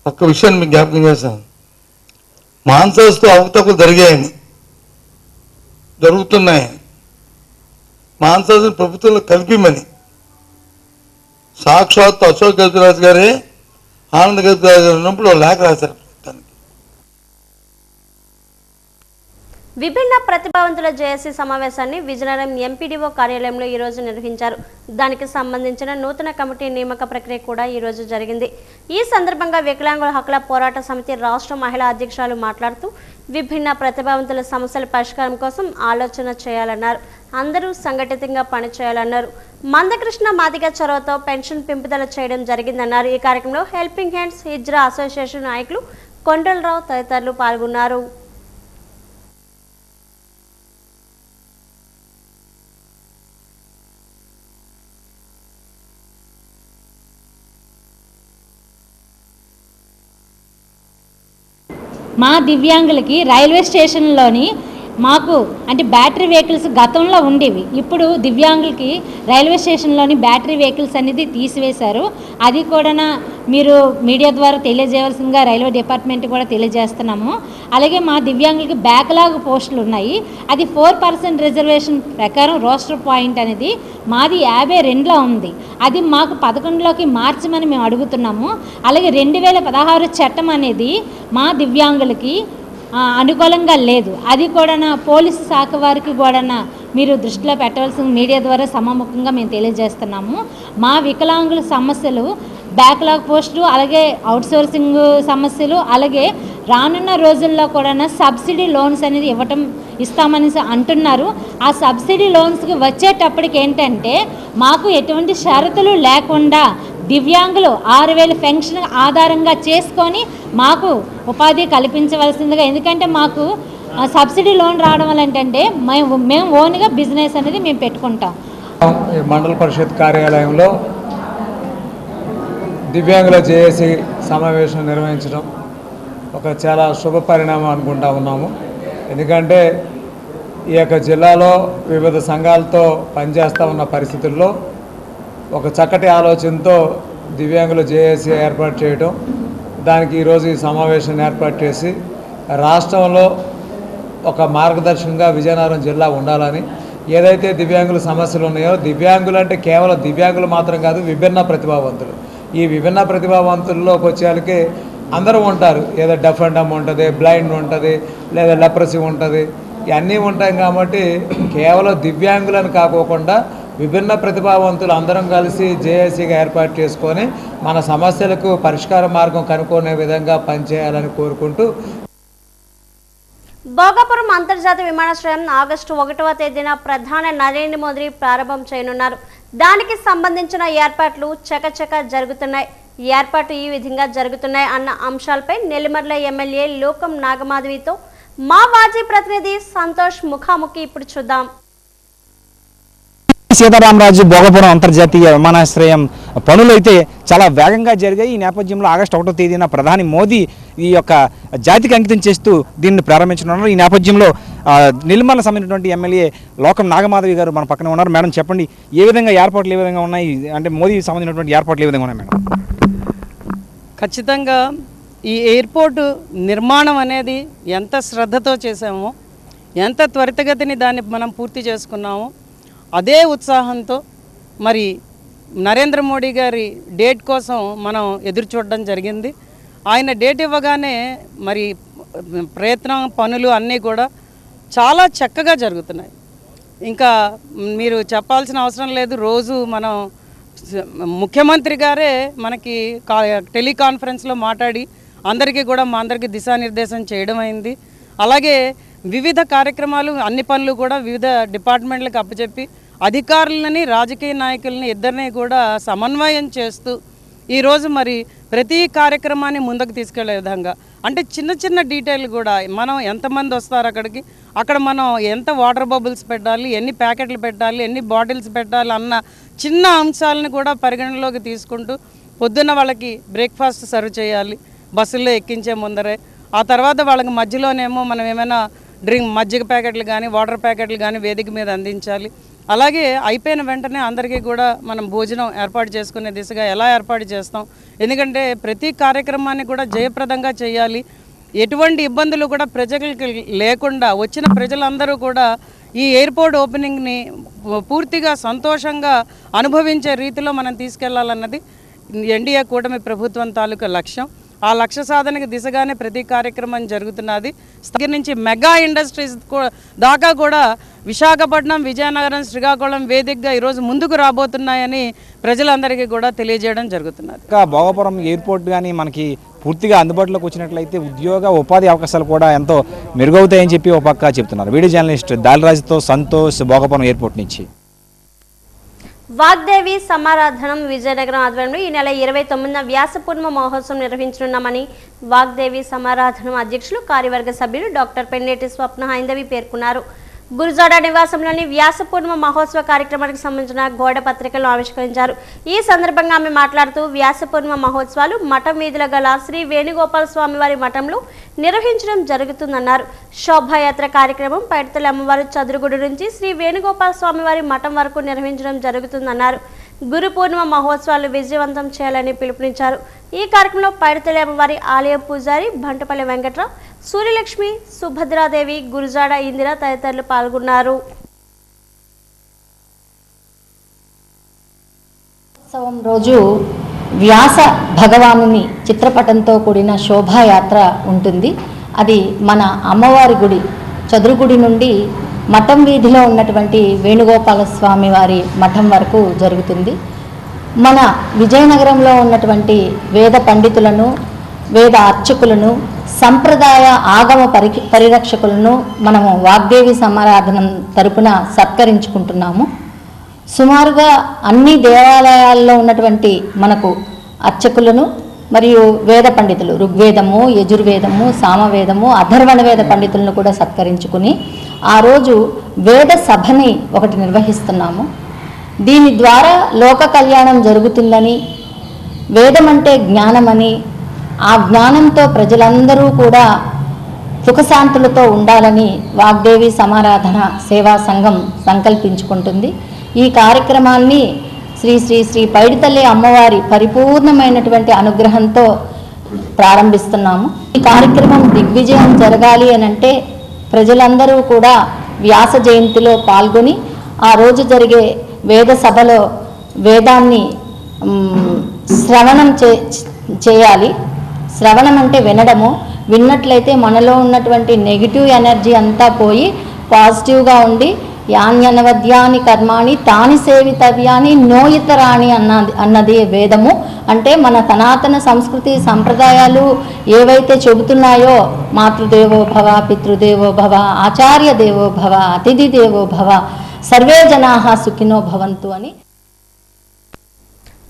ఒక్క విషయాన్ని మీకు జ్ఞాపకం చేశాను. మాన్సాస్తో అవకతవకలు జరుగుతున్నాయి. మాన్సాస్ ప్రభుత్వంలో కలిపిమని సాక్షాత్ అశోక్ గజరాజు గారే ఆనంద్ గజరాజు గారు ఉన్నప్పుడు లేఖ రాశారు. విభిన్న ప్రతిభావంతుల జేఏసీ సమావేశాన్ని విజయనగరం ఎంపీడీఓ కార్యాలయంలో ఈరోజు నిర్వహించారు. దానికి సంబంధించిన నూతన కమిటీ నియామక ప్రక్రియ కూడా ఈరోజు జరిగింది. ఈ సందర్భంగా వికలాంగుల హక్కుల పోరాట సమితి రాష్ట్ర మహిళా అధ్యక్షురాలు మాట్లాడుతూ విభిన్న ప్రతిభావంతుల సమస్యల పరిష్కారం కోసం ఆలోచన చేయాలన్నారు. అందరూ సంఘటితంగా పనిచేయాలన్నారు. మందకృష్ణ మాదిగ చొరవతో పెన్షన్ పెంపుదల చేయడం జరిగిందన్నారు. ఈ కార్యక్రమంలో హెల్పింగ్ హ్యాండ్స్ హిజ్రా అసోసియేషన్ నాయకులు కొండలరావు తదితరులు పాల్గొన్నారు. మా దివ్యాంగులకి రైల్వే స్టేషన్లోని మాకు అంటే బ్యాటరీ వెహికల్స్ గతంలో ఉండేవి. ఇప్పుడు దివ్యాంగులకి రైల్వే స్టేషన్లోని బ్యాటరీ వెహికల్స్ అనేది తీసివేశారు. అది కూడా మీరు మీడియా ద్వారా తెలియజేయవలసిందిగా రైల్వే డిపార్ట్మెంట్ కూడా తెలియజేస్తున్నాము. అలాగే మా దివ్యాంగులకి బ్యాక్లాగ్ పోస్టులు ఉన్నాయి. అది 4% రిజర్వేషన్ ప్రకారం రోస్టర్ పాయింట్ అనేది మాది 52లో ఉంది. అది మాకు 11లోకి మార్చమని మేము అడుగుతున్నాము. అలాగే 2016 చట్టం అనేది మా దివ్యాంగులకి అనుకూలంగా లేదు. అది కూడా పోలీసు శాఖ వారికి కూడా మీరు దృష్టిలో పెట్టవలసిన మీడియా ద్వారా సమాముఖంగా మేము తెలియజేస్తున్నాము. మా వికలాంగుల సమస్యలు బ్యాక్లాగ్ పోస్టులు, అలాగే అవుట్సోర్సింగ్ సమస్యలు, అలాగే రానున్న రోజుల్లో కూడా సబ్సిడీ లోన్స్ అనేది ఇస్తామని అంటున్నారు. ఆ సబ్సిడీ లోన్స్కి వచ్చేటప్పటికి ఏంటంటే మాకు ఎటువంటి షరతులు లేకుండా దివ్యాంగులు 6000 పెన్షన్ ఆధారంగా చేసుకొని మాకు ఉపాధి కల్పించవలసిందిగా. ఎందుకంటే మాకు సబ్సిడీ లోన్ రావడం వల్ల ఏంటంటే మేము ఓన్గా బిజినెస్ అనేది మేము పెట్టుకుంటాం. మండల పరిషత్ కార్యాలయంలో దివ్యాంగుల జేఏసీ సమావేశం నిర్వహించడం ఒక చాలా శుభ పరిణామం అనుకుంటా ఉన్నాము. ఎందుకంటే ఈ యొక్క జిల్లాలో వివిధ సంఘాలతో పనిచేస్తూ ఉన్న పరిస్థితుల్లో ఒక చక్కటి ఆలోచనతో దివ్యాంగుల జేఏసీ ఏర్పాటు చేయడం, దానికి ఈరోజు ఈ సమావేశాన్ని ఏర్పాటు చేసి రాష్ట్రంలో ఒక మార్గదర్శకంగా విజయనగరం జిల్లా ఉండాలని, ఏదైతే దివ్యాంగుల సమస్యలు ఉన్నాయో, దివ్యాంగులు అంటే కేవలం దివ్యాంగులు మాత్రం కాదు, విభిన్న ప్రతిభావంతులు. ఈ విభిన్న ప్రతిభావంతుల్లోకి వచ్చేసరికి అందరూ ఉంటారు. ఏదో డెఫ్ అండ్ డమ్ ఉంటుంది, బ్లైండ్ ఉంటుంది, లేదా లెప్రసీ ఉంటుంది, ఇవన్నీ ఉంటాయి. కాబట్టి కేవలం దివ్యాంగులను కాకోకుండా విభిన్న ప్రతిభావంతులు అందరం కలిసి జేఏసీగా ఏర్పాటు చేసుకొని మన సమస్యలకు పరిష్కార మార్గం కనుక్కునే విధంగా పనిచేయాలని కోరుకుంటూ భోగాపురం అంతర్జాతీయ విమానాశ్రయం ఆగస్టు 1వ తేదీన ప్రధాని నరేంద్ర మోదీ ప్రారంభం చేయనున్నారు. దానికి సంబంధించిన ఏర్పాట్లు చకచక జరుగుతున్నాయి. ఏర్పాటు ఈ విధంగా జరుగుతున్నాయి అన్న అంశాలపై నెల్లిమర్ల ఎమ్మెల్యే లోకం నాగమాధవితో మా మాజీ ప్రతినిధి సంతోష్ ముఖాముఖి ఇప్పుడు చూద్దాం. సీతారామరాజు భోగపురం అంతర్జాతీయ విమానాశ్రయం పనులు అయితే చాలా వేగంగా జరిగాయి. ఈ నేపథ్యంలో ఆగస్టు 1వ తేదీన ప్రధాని మోదీ ఈ యొక్క జాతికి అంకితం చేస్తూ దీన్ని ప్రారంభించనున్నారు. ఈ నేపథ్యంలో నెల్లిమర్ల సంబంధించినటువంటి ఎమ్మెల్యే లోకం నాగమాధవి గారు మన పక్కన ఉన్నారు. మేడం చెప్పండి, ఏ విధంగా ఏర్పాట్లు ఏ విధంగా ఉన్నాయి, అంటే మోదీ సంబంధించినటువంటి ఏర్పాట్లు ఏ విధంగా ఉన్నాయి మేడం? ఖచ్చితంగా ఈ ఎయిర్పోర్టు నిర్మాణం అనేది ఎంత శ్రద్ధతో చేసామో, ఎంత త్వరితగతిని దాన్ని మనం పూర్తి చేసుకున్నామో, అదే ఉత్సాహంతో మరి నరేంద్ర మోడీ గారి డేట్ కోసం మనం ఎదురు చూడడం జరిగింది. ఆయన డేట్ ఇవ్వగానే మరి ప్రయత్నం పనులు అన్నీ కూడా చాలా చక్కగా జరుగుతున్నాయి. ఇంకా మీరు చెప్పాల్సిన అవసరం లేదు. రోజు మనం ముఖ్యమంత్రి గారే మనకి టెలికాన్ఫరెన్స్లో మాట్లాడి అందరికీ కూడా మా అందరికీ దిశానిర్దేశం చేయడం అయింది. అలాగే వివిధ కార్యక్రమాలు అన్ని పనులు కూడా వివిధ డిపార్ట్మెంట్లకు అప్పచెప్పి అధికారులని రాజకీయ నాయకులని ఇద్దరిని కూడా సమన్వయం చేస్తూ ఈరోజు మరి ప్రతి కార్యక్రమాన్ని ముందుకు తీసుకెళ్లే విధంగా అంటే చిన్న చిన్న డీటెయిల్ కూడా మనం ఎంతమంది వస్తారు అక్కడికి, అక్కడ మనం ఎంత వాటర్ బబుల్స్ పెట్టాలి, ఎన్ని ప్యాకెట్లు పెట్టాలి, ఎన్ని బాటిల్స్ పెట్టాలి అన్న చిన్న అంశాలను కూడా పరిగణనలోకి తీసుకుంటూ పొద్దున్న వాళ్ళకి బ్రేక్ఫాస్ట్ సర్వ్ చేయాలి బస్సుల్లో ఎక్కించే ముందరే. ఆ తర్వాత వాళ్ళకి మధ్యలోనేమో మనం ఏమైనా మజ్జిగ ప్యాకెట్లు కానీ వాటర్ ప్యాకెట్లు కానీ వేదిక మీద అందించాలి. అలాగే అయిపోయిన వెంటనే అందరికీ కూడా మనం భోజనం ఏర్పాటు చేసుకునే దిశగా ఎలా ఏర్పాటు చేస్తాం, ఎందుకంటే ప్రతి కార్యక్రమాన్ని కూడా జయప్రదంగా చేయాలి. ఎటువంటి ఇబ్బందులు కూడా ప్రజలకు లేకుండా వచ్చిన ప్రజలందరూ కూడా ఈ ఎయిర్పోర్ట్ ఓపెనింగ్ని పూర్తిగా సంతోషంగా అనుభవించే రీతిలో మనం తీసుకెళ్లాలన్నది ఎన్డీఏ కూటమి ప్రభుత్వం తాలూకా లక్ష్యం. ఆ లక్ష్య సాధనకు దిశగానే ప్రతి కార్యక్రమం జరుగుతున్నది. దగ్గర నుంచి మెగా ఇండస్ట్రీస్ దాకా కూడా విశాఖపట్నం, విజయనగరం, శ్రీకాకుళం వేదికగా ఈరోజు ముందుకు రాబోతున్నాయని ప్రజలందరికీ కూడా తెలియజేయడం జరుగుతున్నది. ఇంకా భోగాపురం ఎయిర్పోర్ట్ కానీ మనకి పూర్తిగా అందుబాటులోకి వచ్చినట్లయితే ఉద్యోగ ఉపాధి అవకాశాలు కూడా ఎంతో మెరుగవుతాయని చెప్పి ఒక పక్క చెప్తున్నారు. వీడియో జర్నలిస్ట్ దాలిరాజుతో సంతోష్, భోగాపురం ఎయిర్పోర్ట్ నుంచి. వాగ్దేవి సమారాధనం విజయనగరం ఆధ్వర్యంలో ఈ నెల 29న వ్యాస పూర్ణిమ మహోత్సవం నిర్వహించనున్నామని వాగ్దేవి సమారాధనం అధ్యక్షులు కార్యవర్గ సభ్యులు డాక్టర్ పెన్నేటి స్వప్న హైందవి పేర్కొన్నారు. గురుజాడ నివాసంలోని వ్యాస పూర్ణిమ మహోత్సవ కార్యక్రమానికి సంబంధించిన గోడ పత్రికలను ఆవిష్కరించారు. ఈ సందర్భంగా ఆమె మాట్లాడుతూ వ్యాస పూర్ణిమ మహోత్సవాలు మఠం వీధుల గల శ్రీ వేణుగోపాల స్వామి వారి మఠంలో నిర్వహించడం జరుగుతుందన్నారు. శోభాయాత్ర కార్యక్రమం పైడితల్లి అమ్మవారి చదురుగుడి నుంచి శ్రీ వేణుగోపాల స్వామి వారి మఠం వరకు నిర్వహించడం జరుగుతుందన్నారు. గురు పూర్ణిమ మహోత్సవాలు విజయవంతం చేయాలని పిలుపునిచ్చారు. ఈ కార్యక్రమంలో పైడితల్లి అమ్మవారి ఆలయ పూజారి బంటపల్లి వెంకట్రావు, సూర్యలక్ష్మి, సుభద్రాదేవి, గురుజాడ ఇందిర తదితరులు పాల్గొన్నారు. ఉత్సవం రోజు వ్యాస భగవానుని చిత్రపటంతో కూడిన శోభాయాత్ర ఉంటుంది. అది మన అమ్మవారి గుడి చదురుగుడి నుండి మఠం వీధిలో ఉన్నటువంటి వేణుగోపాల స్వామి వారి మఠం వరకు జరుగుతుంది. మన విజయనగరంలో ఉన్నటువంటి వేద పండితులను, వేద అర్చకులను, సంప్రదాయ ఆగమ పరిరక్షకులను మనము వాగ్దేవి సమారాధనం తరపున సత్కరించుకుంటున్నాము. సుమారుగా అన్ని దేవాలయాల్లో ఉన్నటువంటి మనకు అర్చకులను మరియు వేద పండితులు, ఋగ్వేదము, యజుర్వేదము, సామవేదము, అథర్వణ వేద పండితులను కూడా సత్కరించుకుని ఆ రోజు వేద సభని ఒకటి నిర్వహిస్తున్నాము. దీని ద్వారా లోక కళ్యాణం జరుగుతుందని, వేదం అంటే జ్ఞానమని, ఆ జ్ఞానంతో ప్రజలందరూ కూడా సుఖశాంతులతో ఉండాలని వాగ్దేవి సమారాధన సేవా సంఘం సంకల్పించుకుంటుంది. ఈ కార్యక్రమాన్ని శ్రీ శ్రీ శ్రీ పైడితల్లి అమ్మవారి పరిపూర్ణమైనటువంటి అనుగ్రహంతో ప్రారంభిస్తున్నాము. ఈ కార్యక్రమం దిగ్విజయం జరగాలి అని అంటే ప్రజలందరూ కూడా వ్యాస జయంతిలో పాల్గొని ఆ రోజు జరిగే వేద సభలో వేదాన్ని శ్రవణం చేయాలి. శ్రవణం అంటే వినడము. విన్నట్లయితే మనలో ఉన్నటువంటి నెగిటివ్ ఎనర్జీ అంతా పోయి పాజిటివ్గా ఉండి యాన్యనవద్యాని కర్మాణి తాని సేవితవ్యాని నోయితరాణి అన్నది వేదము. అంటే మన సనాతన సంస్కృతి సంప్రదాయాలు ఏవైతే చెబుతున్నాయో మాతృదేవో భవ, పితృదేవో భవ, ఆచార్య దేవో భవ, అతిథి దేవో భవ, సర్వే జనాః సుఖినో భవంతు అని.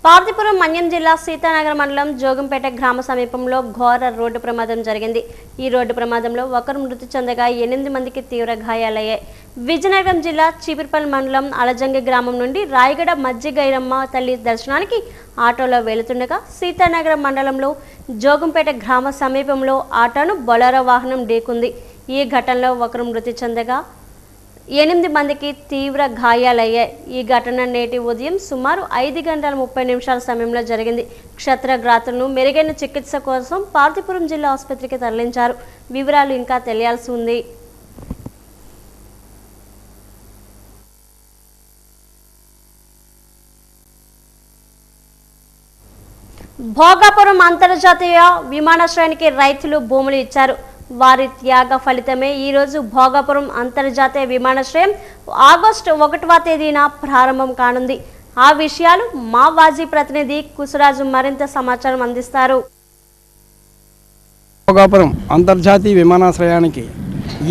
పార్తీపురం మన్యం జిల్లా సీతానగర్ మండలం జోగంపేట గ్రామ సమీపంలో ఘోర రోడ్డు ప్రమాదం జరిగింది. ఈ రోడ్డు ప్రమాదంలో ఒకరు మృతి చెందగా 8 మందికి తీవ్ర గాయాలయ్యాయి. విజయనగరం జిల్లా చీపురుపల్లి మండలం అలజంగి గ్రామం నుండి రాయగడ మజ్జిగైరమ్మ తల్లి దర్శనానికి ఆటోలో వెళుతుండగా సీతానగరం మండలంలో జోగంపేట గ్రామ సమీపంలో ఆటోను బొలెరో వాహనం ఢీకొంది. ఈ ఘటనలో ఒకరు మృతి చెందగా 8 మందికి తీవ్ర గాయాలయ్యాయి. ఈ ఘటన నేటి ఉదయం సుమారు 5:30 సమయంలో జరిగింది. క్షత్రఘాతులను మెరుగైన చికిత్స కోసం పార్తీపురం జిల్లా ఆసుపత్రికి తరలించారు. వివరాలు ఇంకా తెలియాల్సి ఉంది. భోగాపురం అంతర్జాతీయ విమానాశ్రయానికి రైతులు భూములు ఇచ్చారు. వారి త్యాగ ఫలితమే ఈరోజు భోగాపురం అంతర్జాతీయ విమానాశ్రయం ఆగస్టు 1వ తేదీన ప్రారంభం కానుంది. ఆ విషయాలు మా వాజీ ప్రతినిధి కుసురాజు మరింత సమాచారం అందిస్తారు. భోగాపురం అంతర్జాతీయ విమానాశ్రయానికి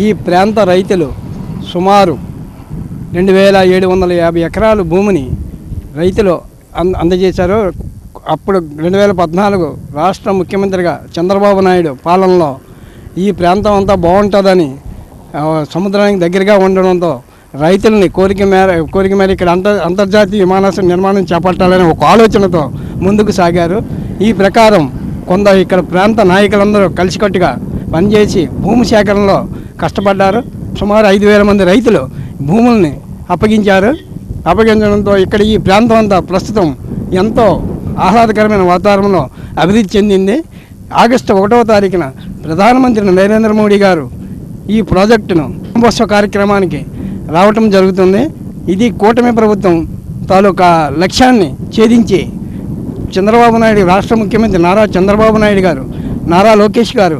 ఈ ప్రాంత రైతులు సుమారు 2750 ఎకరాల భూమిని రైతులు అందజేశారు. అప్పుడు 2014 రాష్ట్ర ముఖ్యమంత్రిగా చంద్రబాబు నాయుడు పాలనలో ఈ ప్రాంతం అంతా బాగుంటుందని సముద్రానికి దగ్గరగా ఉండడంతో రైతులని కోరిక మేర ఇక్కడ అంతర్జాతీయ విమానాశ్రయం నిర్మాణం చేపట్టాలని ఒక ఆలోచనతో ముందుకు సాగారు. ఈ ప్రకారం కొంత ఇక్కడ ప్రాంత నాయకులందరూ కలిసికట్టుగా పనిచేసి భూమి సేకరణలో కష్టపడ్డారు. సుమారు 5000 మంది రైతులు భూముల్ని అప్పగించడంతో ఇక్కడ ఈ ప్రాంతం అంతా ప్రస్తుతం ఎంతో ఆహ్లాదకరమైన వాతావరణంలో అభివృద్ధి చెందింది. ఆగస్టు 1వ తారీఖున ప్రధానమంత్రి నరేంద్ర మోడీ గారు ఈ ప్రాజెక్టును ప్రారంభోత్సవ కార్యక్రమానికి రావటం జరుగుతుంది. ఇది కూటమి ప్రభుత్వం తాలూకా లక్ష్యాన్ని ఛేదించి చంద్రబాబు నాయుడు రాష్ట్ర ముఖ్యమంత్రి నారా చంద్రబాబు నాయుడు గారు, నారా లోకేష్ గారు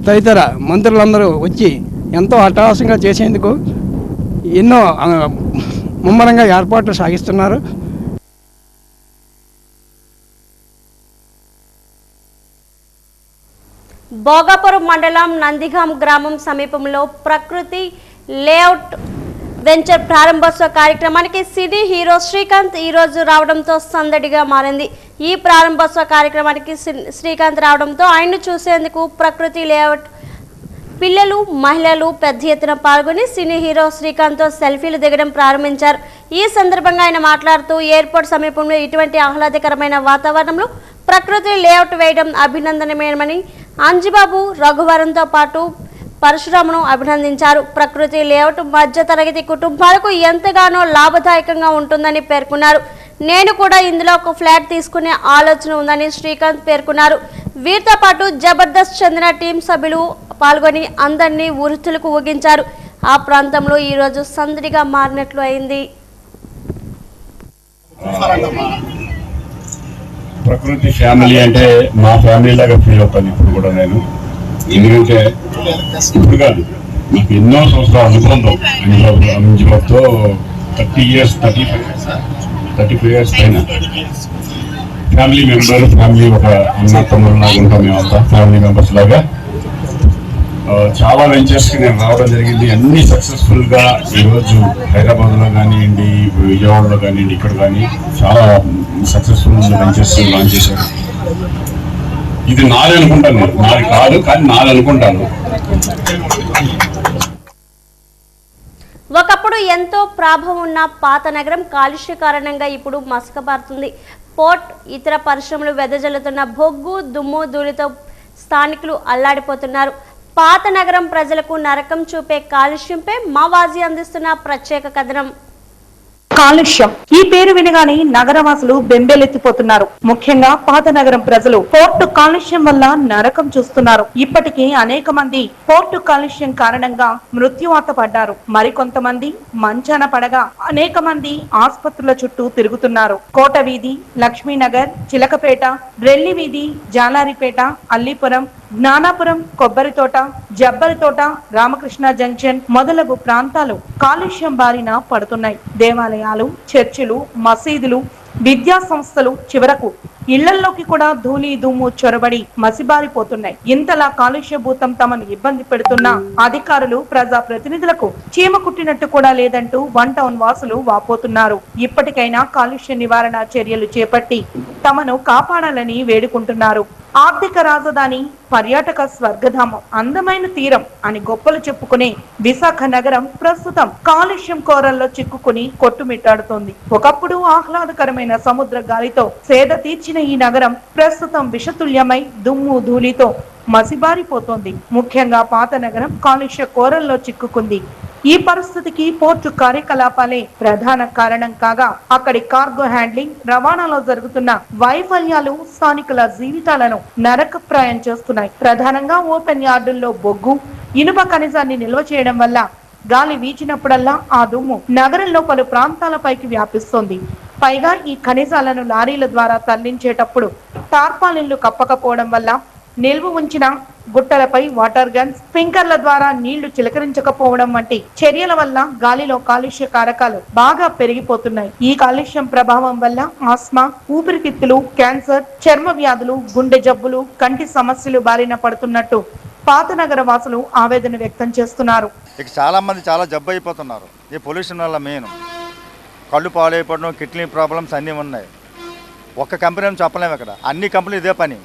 తదితర మంత్రులందరూ వచ్చి ఎంతో అట్టహాసంగా చేసేందుకు ఎన్నో ముమ్మరంగా ఏర్పాట్లు సాగిస్తున్నారు. భోగాపురం మండలం నందిగాం గ్రామం సమీపంలో ప్రకృతి లేఅవుట్ వెంచర్ ప్రారంభోత్సవ కార్యక్రమానికి సినీ హీరో శ్రీకాంత్ ఈరోజు రావడంతో సందడిగా మారింది. ఈ ప్రారంభోత్సవ కార్యక్రమానికి శ్రీకాంత్ రావడంతో ఆయన్ను చూసేందుకు ప్రకృతి లేఅవుట్ పిల్లలు మహిళలు పెద్ద ఎత్తున పాల్గొని సినీ హీరో శ్రీకాంత్తో సెల్ఫీలు దిగడం ప్రారంభించారు. ఈ సందర్భంగా ఆయన మాట్లాడుతూ ఎయిర్పోర్ట్ సమీపంలో ఇటువంటి ఆహ్లాదకరమైన వాతావరణంలో ప్రకృతి లేఅవుట్ వేయడం అభినందనీయమని అంజిబాబు రఘువరంతో పాటు పరశురామును అభినందించారు. ప్రకృతి లేఅవుట్ మధ్యతరగతి కుటుంబాలకు ఎంతగానో లాభదాయకంగా ఉంటుందని పేర్కొన్నారు. నేను కూడా ఇందులో ఒక ఫ్లాట్ తీసుకునే ఆలోచన ఉందని శ్రీకాంత్ పేర్కొన్నారు. వీరితో పాటు జబర్దస్త్ చెందిన టీం సభ్యులు పాల్గొని అందరినీ ఉరుతులకు ఊగించారు. ఆ ప్రాంతంలో ఈరోజు సందడిగా మారినట్లు అయింది. ప్రకృతి ఫ్యామిలీ అంటే మా ఫ్యామిలీ లాగా ఫీల్ అవుతాను ఇప్పుడు కూడా నేను. ఎందుకంటే ఇప్పుడు కాదు, నాకు ఎన్నో సంవత్సరాల అనుబంధం అంజబాబుతో 35 years పైన ఫ్యామిలీ మెంబర్, ఫ్యామిలీ ఒక అన్న తమ్ముడు లాగా ఉంటాం మేమంతా ఫ్యామిలీ మెంబర్స్ లాగా. చాలా వెంచర్స్కి నేను రావడం జరిగింది. అన్ని సక్సెస్ఫుల్గా ఈరోజు హైదరాబాద్లో కానివ్వండి, విజయవాడలో కానివ్వండి, ఇక్కడ కానీ చాలా సక్సెస్ఫుల్ వెంచర్స్ లాంచ్ చేశారు. ఇది నాది అనుకుంటాను, నాది కాదు కానీ నాది అనుకుంటాను. ఒకప్పుడు ఎంతో ప్రాభవం ఉన్న పాత నగరం కాలుష్య కారణంగా ఇప్పుడు మసకబారుతుంది. పోర్ట్, ఇతర పరిశ్రమలు వెదజల్లుతున్న బొగ్గు, దుమ్ము, ధూళితో స్థానికులు అల్లాడిపోతున్నారు. పాత నగరం ప్రజలకు నరకం చూపే కాలుష్యంపై మా వాజీ అందిస్తున్న ప్రత్యేక కథనం. కాలుష్యం ఈ పేరు వినగానే నగరవాసులు బెంబేలెత్తిపోతున్నారు. ముఖ్యంగా పాత నగరం ప్రజలు పోర్టు కాలుష్యం వల్ల నరకం చూస్తున్నారు. ఇప్పటికే అనేక మంది పోర్టు కాలుష్యం కారణంగా మృత్యువాత పడ్డారు. మరికొంతమంది మంచాన పడగా అనేక మంది ఆసుపత్రుల చుట్టూ తిరుగుతున్నారు. కోట వీధి, లక్ష్మీనగర్, చిలకపేట, రెల్లి వీధి, జాలారిపేట, అల్లీపురం, జ్ఞానాపురం, కొబ్బరితోట, జబ్బరితోట, రామకృష్ణ జంక్షన్ మొదలగు ప్రాంతాలు కాలుష్యం బారిన పడుతున్నాయి. దేవాలయాలు, చర్చిలు, మసీదులు, విద్యా సంస్థలు, చివరకు ఇళ్లల్లోకి కూడా ధూళి దుమ్ము చొరబడి మసిబారిపోతున్నాయి. ఇంతలా కాలుష్యభూతం తమను ఇబ్బంది పెడుతున్న అధికారులు, ప్రజా ప్రతినిధులకు చీమ కుట్టినట్టు కూడా లేదంటూ 1 టౌన్ వాసులు వాపోతున్నారు. ఇప్పటికైనా కాలుష్య నివారణ చర్యలు చేపట్టి తమను కాపాడాలని వేడుకుంటున్నారు. ఆర్థిక రాజధాని, పర్యాటక స్వర్గధామం, అందమైన తీరం అని గొప్పలు చెప్పుకునే విశాఖ నగరం ప్రస్తుతం కాలుష్యం కోరల్లో చిక్కుకుని కొట్టుమిట్టాడుతోంది. ఒకప్పుడు ఆహ్లాదకరమైన సముద్ర గాలితో సేద తీర్చిన ఈ నగరం ప్రస్తుతం విషతుల్యమై దుమ్ము ధూళితో మసిబారిపోతోంది. ముఖ్యంగా పాత నగరం కాలుష్య కోరల్లో చిక్కుకుంది. ఈ పరిస్థితికి పోర్టు కార్యకలాపాలే ప్రధాన కారణం కాగా అక్కడి కార్గో హ్యాండ్లింగ్, రవాణాలో జరుగుతున్న వైఫల్యాలు స్థానికుల జీవితాలను నరకప్రాయం చేస్తున్నాయి. ప్రధానంగా ఓపెన్ యార్డుల్లో బొగ్గు, ఇనుప ఖనిజాన్ని నిల్వ చేయడం వల్ల గాలి వీచినప్పుడల్లా ఆ దుమ్ము నగరంలో పలు ప్రాంతాలపైకి వ్యాపిస్తోంది. పైగా ఈ ఖనిజాలను లారీల ద్వారా తరలించేటప్పుడు టార్పాలిన్లు కప్పకపోవడం వల్ల నిల్వ ఉంచిన గుట్టలపై వాటర్ గన్స్, స్ప్రింకర్ల ద్వారా నీళ్లు చిలకరించకపోవడం వంటి చర్యల వల్ల గాలిలో కాలుష్య కారకాలు బాగా పెరిగిపోతున్నాయి. ఈ కాలుష్యం ప్రభావం వల్ల ఆస్మా, ఊపిరితిత్తులు, క్యాన్సర్, చర్మ వ్యాధులు, గుండె జబ్బులు, కంటి సమస్యలు బారిన పడుతున్నట్టు పాతనగర వాసులు ఆవేదన వ్యక్తం చేస్తున్నారు. ఇక చాలా మంది చాలా జబ్బు అయిపోతున్నారు ఈ పొల్యూషన్ వల్ల. మెయిన్ కళ్ళు పాడైపోవడం, కిడ్నీ ప్రాబ్లమ్స్ అన్నీ ఉన్నాయి. ఒక్క కంపెనీ అని చెప్పలేము, ఇక్కడ అన్ని కంపెనీలు ఇదే పని.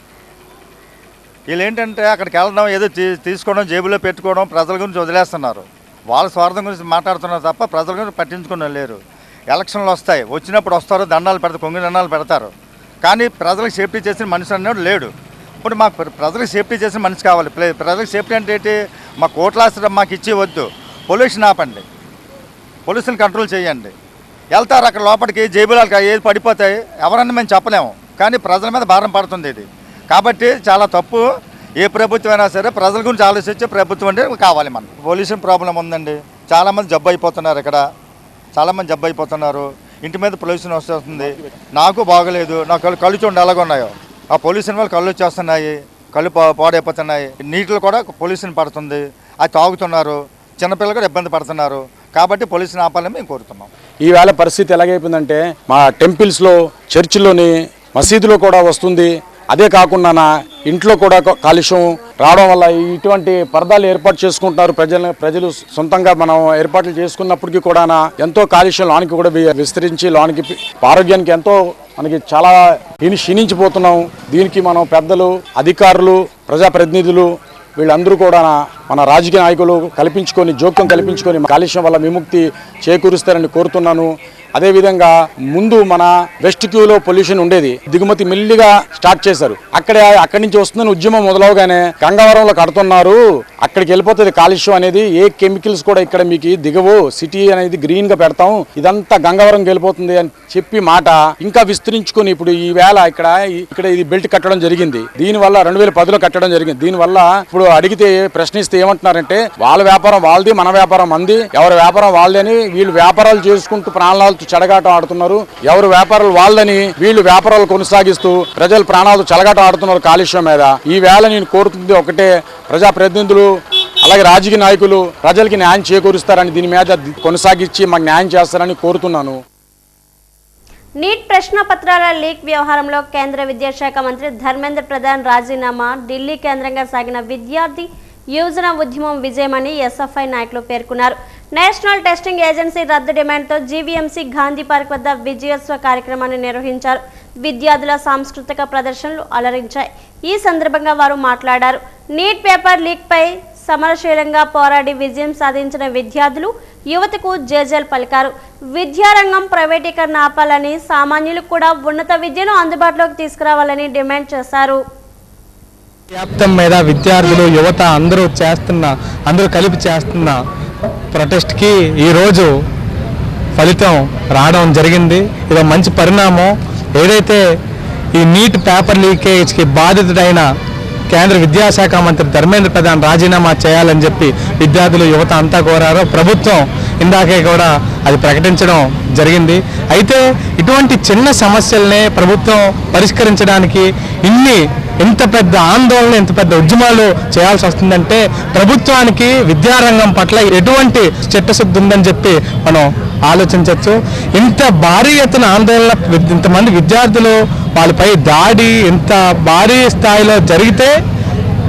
వీళ్ళు ఏంటంటే అక్కడికి వెళ్ళడం, ఏదో తీసుకోవడం, జేబులో పెట్టుకోవడం, ప్రజల గురించి వదిలేస్తున్నారు. వాళ్ళ స్వార్థం గురించి మాట్లాడుతున్నారు తప్ప ప్రజల గురించి పట్టించుకునే లేరు. ఎలక్షన్లు వస్తాయి, వచ్చినప్పుడు వస్తారు, దండాలు పెడతారు, కొంగు దండాలు పెడతారు. కానీ ప్రజలకు సేఫ్టీ చేసిన మనిషి అన్నాడు లేడు. ఇప్పుడు మాకు ప్రజలకు సేఫ్టీ చేసిన మనిషి కావాలి. ప్రజలకు సేఫ్టీ అంటే ఏంటి? మా కోట్లాస్త్ర మాకు ఇచ్చి వద్దు, పొల్యూషన్ ఆపండి, పొల్యూషన్ కంట్రోల్ చేయండి. వెళ్తారు అక్కడ లోపలికి, జేబులు ఏది పడిపోతాయి, ఎవరన్నా మేము చెప్పలేము. కానీ ప్రజల మీద భారం పడుతుంది ఇది. కాబట్టి చాలా తప్పు. ఏ ప్రభుత్వం అయినా సరే ప్రజల గురించి ఆలోచించే ప్రభుత్వం అంటే కావాలి మనకు. పొల్యూషన్ ప్రాబ్లం ఉందండి, చాలామంది జబ్బు అయిపోతున్నారు. ఇక్కడ చాలామంది జబ్బు అయిపోతున్నారు. ఇంటి మీద పొల్యూషన్ వస్తుంది. నాకు బాగలేదు, నా కళ్ళు చూడండి ఎలాగ ఉన్నాయో. ఆ పొల్యూషన్ వల్ల కళ్ళు వచ్చేస్తున్నాయి, కళ్ళు పాడైపోతున్నాయి. నీటిలో కూడా పొల్యూషన్ పడుతుంది, అది తాగుతున్నారు. చిన్నపిల్లలు కూడా ఇబ్బంది పడుతున్నారు. కాబట్టి పొల్యూషన్ ఆపాలని మేము కోరుతున్నాం. ఈవేళ పరిస్థితి ఎలాగైపోయిందంటే మా టెంపుల్స్లో, చర్చిలోని, మసీదులో కూడా వస్తుంది. అదే కాకుండా ఇంట్లో కూడా కాలుష్యం రావడం వల్ల ఇటువంటి పరదాలు ఏర్పాటు చేసుకుంటున్నారు ప్రజలు సొంతంగా. మనం ఏర్పాట్లు చేసుకున్నప్పటికీ కూడా ఎంతో కాలుష్యం లోనికి కూడా విస్తరించి లోనికి ఆరోగ్యానికి ఎంతో మనకి చాలా క్షీణించిపోతున్నాం. దీనికి మనం పెద్దలు, అధికారులు, ప్రజాప్రతినిధులు వీళ్ళందరూ కూడా మన రాజకీయ నాయకులు జోక్యం కల్పించుకొని కాలుష్యం వల్ల విముక్తి చేకూరుస్తారని కోరుతున్నాను. అదేవిధంగా ముందు మన వెస్ట్ క్యూలో పొల్యూషన్ ఉండేది, దిగుమతి మెల్లిగా స్టార్ట్ చేశారు. అక్కడి నుంచి వస్తుందని ఉద్యమం మొదలవగానే గంగవరంలో కడుతున్నారు, అక్కడికి వెళ్ళిపోతుంది కాలుష్యం అనేది. ఏ కెమికల్స్ కూడా ఇక్కడ మీకు దిగవు, సిటీ అనేది గ్రీన్ గా పెడతాం, ఇదంతా గంగవరంకి వెళ్ళిపోతుంది అని చెప్పి మాట ఇంకా విస్తరించుకొని ఇప్పుడు ఈవేళ ఇక్కడ ఇది బెల్ట్ కట్టడం జరిగింది. దీనివల్ల 2010లో కట్టడం జరిగింది. దీనివల్ల ఇప్పుడు అడిగితే ప్రశ్నిస్తే ఏమంటున్నారంటే వాళ్ళ వ్యాపారం వాళ్ళది, మన వ్యాపారం మంది, ఎవరి వ్యాపారం వాళ్ళది అని వీళ్ళు వ్యాపారాలు చేసుకుంటూ ప్రాణాలు చెలగాటం ఆడుతున్నారు. ఎవరు వ్యాపారాలు వాళ్ళని వీళ్ళు వ్యాపారాలు కొనసాగిస్తూ ప్రజలు ప్రాణాలు చెలగాటం ఆడుతున్నారు కాలుష్యం మీద. ఈ వేళ నేను కోరుతుంది ఒకటే, ప్రజాప్రతినిధులు అలాగే రాజకీయ నాయకులు ప్రజలకి న్యాయం చేకూరుస్తారని, దీని మీద కొనసాగించి మాకు న్యాయం చేస్తారని కోరుతున్నాను. నీట్ ప్రశ్నపత్రాల లీక్ వ్యవహారంలో కేంద్ర విద్యాశాఖ మంత్రి ధర్మేంద్ర ప్రధాన్ రాజీనామా ఢిల్లీ కేంద్రంగా సాగిన విద్యార్థి యువజన ఉద్యమం విజయమని ఎస్ఎఫ్ఐ నాయకులు పేర్కొన్నారు. నేషనల్ టెస్టింగ్ ఏజెన్సీ రద్దు డిమాండ్తో జీవీఎంసీ గాంధీ పార్క్ వద్ద విజయోత్సవ కార్యక్రమాన్ని నిర్వహించారు. విద్యార్థుల సాంస్కృతిక ప్రదర్శనలు అలరించాయి. ఈ సందర్భంగా వారు మాట్లాడారు. నీట్ పేపర్ లీక్ పై సమరశీలంగా పోరాడి విజయం సాధించిన విద్యార్థులు యువతకు జేజేలు పలికారు. విద్యారంగం ప్రైవేటీకరణ ఆపాలని, సామాన్యులకు కూడా ఉన్నత విద్యను అందుబాటులోకి తీసుకురావాలని డిమాండ్ చేశారు. వ్యాప్తం మీద విద్యార్థులు, యువత అందరూ కలిపి చేస్తున్న ప్రొటెస్ట్కి ఈరోజు ఫలితం రావడం జరిగింది. ఇది మంచి పరిణామం. ఏదైతే ఈ నీట్ పేపర్ లీకేజ్కి బాధితుడైన కేంద్ర విద్యాశాఖ మంత్రి ధర్మేంద్ర ప్రధాన్ రాజీనామా చేయాలని చెప్పి విద్యార్థులు, యువత అంతా కోరారు. ప్రభుత్వం ఇందాకే కూడా అది ప్రకటించడం జరిగింది. అయితే ఇటువంటి చిన్న సమస్యలనే ప్రభుత్వం పరిష్కరించడానికి ఇంత పెద్ద ఆందోళన, ఇంత పెద్ద ఉద్యమాలు చేయాల్సి వస్తుందంటే ప్రభుత్వానికి విద్యారంగం పట్ల ఎటువంటి చిత్తశుద్ధి ఉందని చెప్పి మనం ఆలోచించవచ్చు. ఇంత భారీ ఎత్తున ఆందోళన, ఇంతమంది విద్యార్థులు వాళ్ళపై దాడి ఇంత భారీ స్థాయిలో జరిగితే,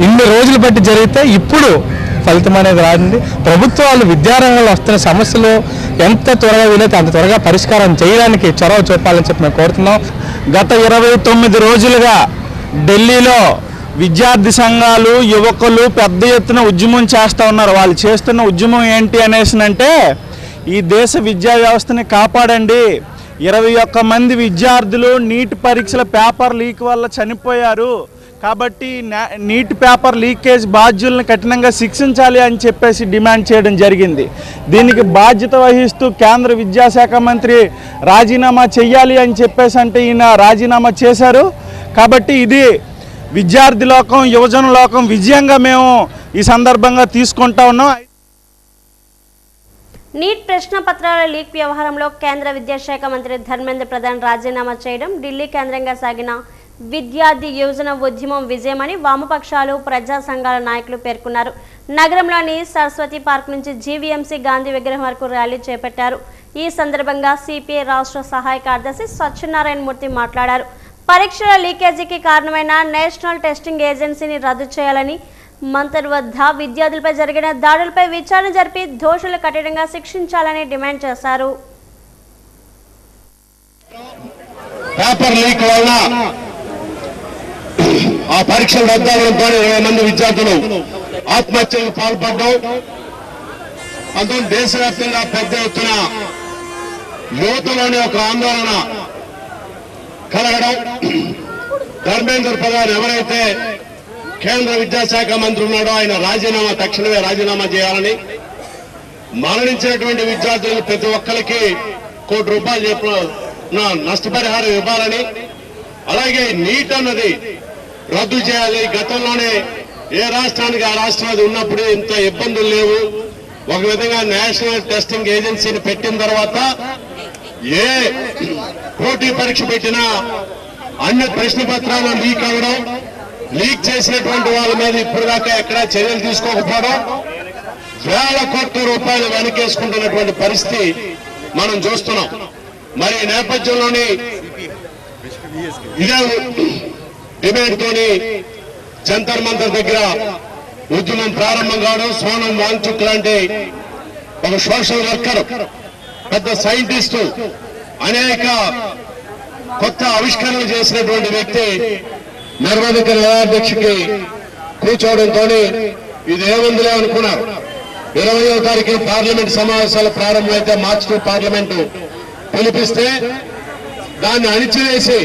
ఇన్ని రోజులు బట్టి జరిగితే ఇప్పుడు ఫలితం అనేది రాయింది. ప్రభుత్వాలు విద్యారంగంలో వస్తున్న సమస్యలు ఎంత త్వరగా వీలైతే అంత త్వరగా పరిష్కారం చేయడానికి చొరవ చూపాలని చెప్పి మేము కోరుతున్నాం. గత 29 రోజులుగా ఢిల్లీలో విద్యార్థి సంఘాలు, యువకులు పెద్ద ఎత్తున ఉద్యమం చేస్తూ ఉన్నారు. వాళ్ళు చేస్తున్న ఉద్యమం ఏంటి అనేసినంటే, ఈ దేశ విద్యా వ్యవస్థని కాపాడండి, 21 మంది విద్యార్థులు నీట్ పరీక్షల పేపర్ లీక్ వల్ల చనిపోయారు కాబట్టి నీట్ పేపర్ లీకేజ్ బాధ్యులను కఠినంగా శిక్షించాలి అని చెప్పేసి డిమాండ్ చేయడం జరిగింది. దీనికి బాధ్యత వహిస్తూ కేంద్ర విద్యాశాఖ మంత్రి రాజీనామా చెయ్యాలి అని చెప్పేసి అంటే ఈయన రాజీనామా చేశారు. కాబట్టి ఇది విద్యార్థి లోకం, యువజన లోకం విజయంగా మేము ఈ సందర్భంగా తీసుకుంటా ఉన్నాం. నీట్ ప్రశ్న పత్రాల లీక్ వ్యవహారంలో కేంద్ర విద్యాశాఖ మంత్రి ధర్మేంద్ర ప్రధాన్ రాజీనామా చేయడం ఢిల్లీ కేంద్రంగా సాగిన విద్యార్థి యువజన ఉద్యమం విజయమని వామపక్షాలు ప్రజా సంఘాల నాయకులు పేర్కొన్నారు. నగరంలోని సరస్వతి పార్క్ నుంచి జీవీఎంసీ గాంధీ విగ్రహం వరకు ర్యాలీ చేపట్టారు. ఈ సందర్భంగా సిపిఐ రాష్ట్ర సహాయ కార్యదర్శి సత్యనారాయణ మూర్తి మాట్లాడారు. పరీక్షల లీకేజీకి కారణమైన నేషనల్ టెస్టింగ్ ఏజెన్సీని రద్దు చేయాలని, మంతర్ వద్ద విద్యార్థులపై జరిగిన దాడులపై విచారణ జరిపి దోషులు కఠినంగా శిక్షించాలని డిమాండ్ చేశారు. పేపర్ లీక్ వలన ఆ పరీక్షలు రద్దవడంతో 20 మంది విద్యార్థులు ఆత్మహత్యలకు పాల్పడడం, అందులో దేశవ్యాప్తంగా పెద్ద ఎత్తున యువతలోని ఒక ఆందోళన కలగడం. ధర్మేంద్ర ప్రధాన్ ఎవరైతే కేంద్ర విద్యాశాఖ మంత్రి ఉన్నాడో ఆయన తక్షణమే రాజీనామా చేయాలని, మరణించినటువంటి విద్యార్థులకు ప్రతి ఒక్కరికి ₹1 కోటి నష్టపరిహారం ఇవ్వాలని, అలాగే నీట్ అన్నది రద్దు చేయాలి. గతంలోనే ఏ రాష్ట్రానికి ఆ రాష్ట్రం అది ఉన్నప్పుడు ఇంత ఇబ్బందులు లేవు. ఒక విధంగా నేషనల్ టెస్టింగ్ ఏజెన్సీని పెట్టిన తర్వాత ఏ పోటీ పరీక్ష పెట్టినా అన్ని ప్రశ్న పత్రాలు లీక్ అవ్వడం, లీక్ చేసినటువంటి వాళ్ళ మీద ఇప్పటిదాకా ఎక్కడా చర్యలు తీసుకోకపోవడం, వేల కోట్ల రూపాయలు వెనకేసుకుంటున్నటువంటి పరిస్థితి మనం చూస్తున్నాం. మరి ఈ నేపథ్యంలోని ఇదే డిబేట్ తోని జంతర్ మంతర్ దగ్గర ఉద్యమం ప్రారంభం కావడం, సోనం వాంగ్చుక్ లాంటి ఒక సోషల్ వర్కర్, పెద్ద సైంటిస్టు, అనేక కొత్త ఆవిష్కరణలు చేసినటువంటి వ్యక్తి నిర్వాధిక న్యాయాధ్యక్షుకి కూర్చోవడంతో ఇది ఏముందిలే అనుకున్నారు. 20వ తారీఖు పార్లమెంట్ సమావేశాలు ప్రారంభమైతే మార్చి 2 పార్లమెంటు పిలిపిస్తే దాన్ని అణిచివేసి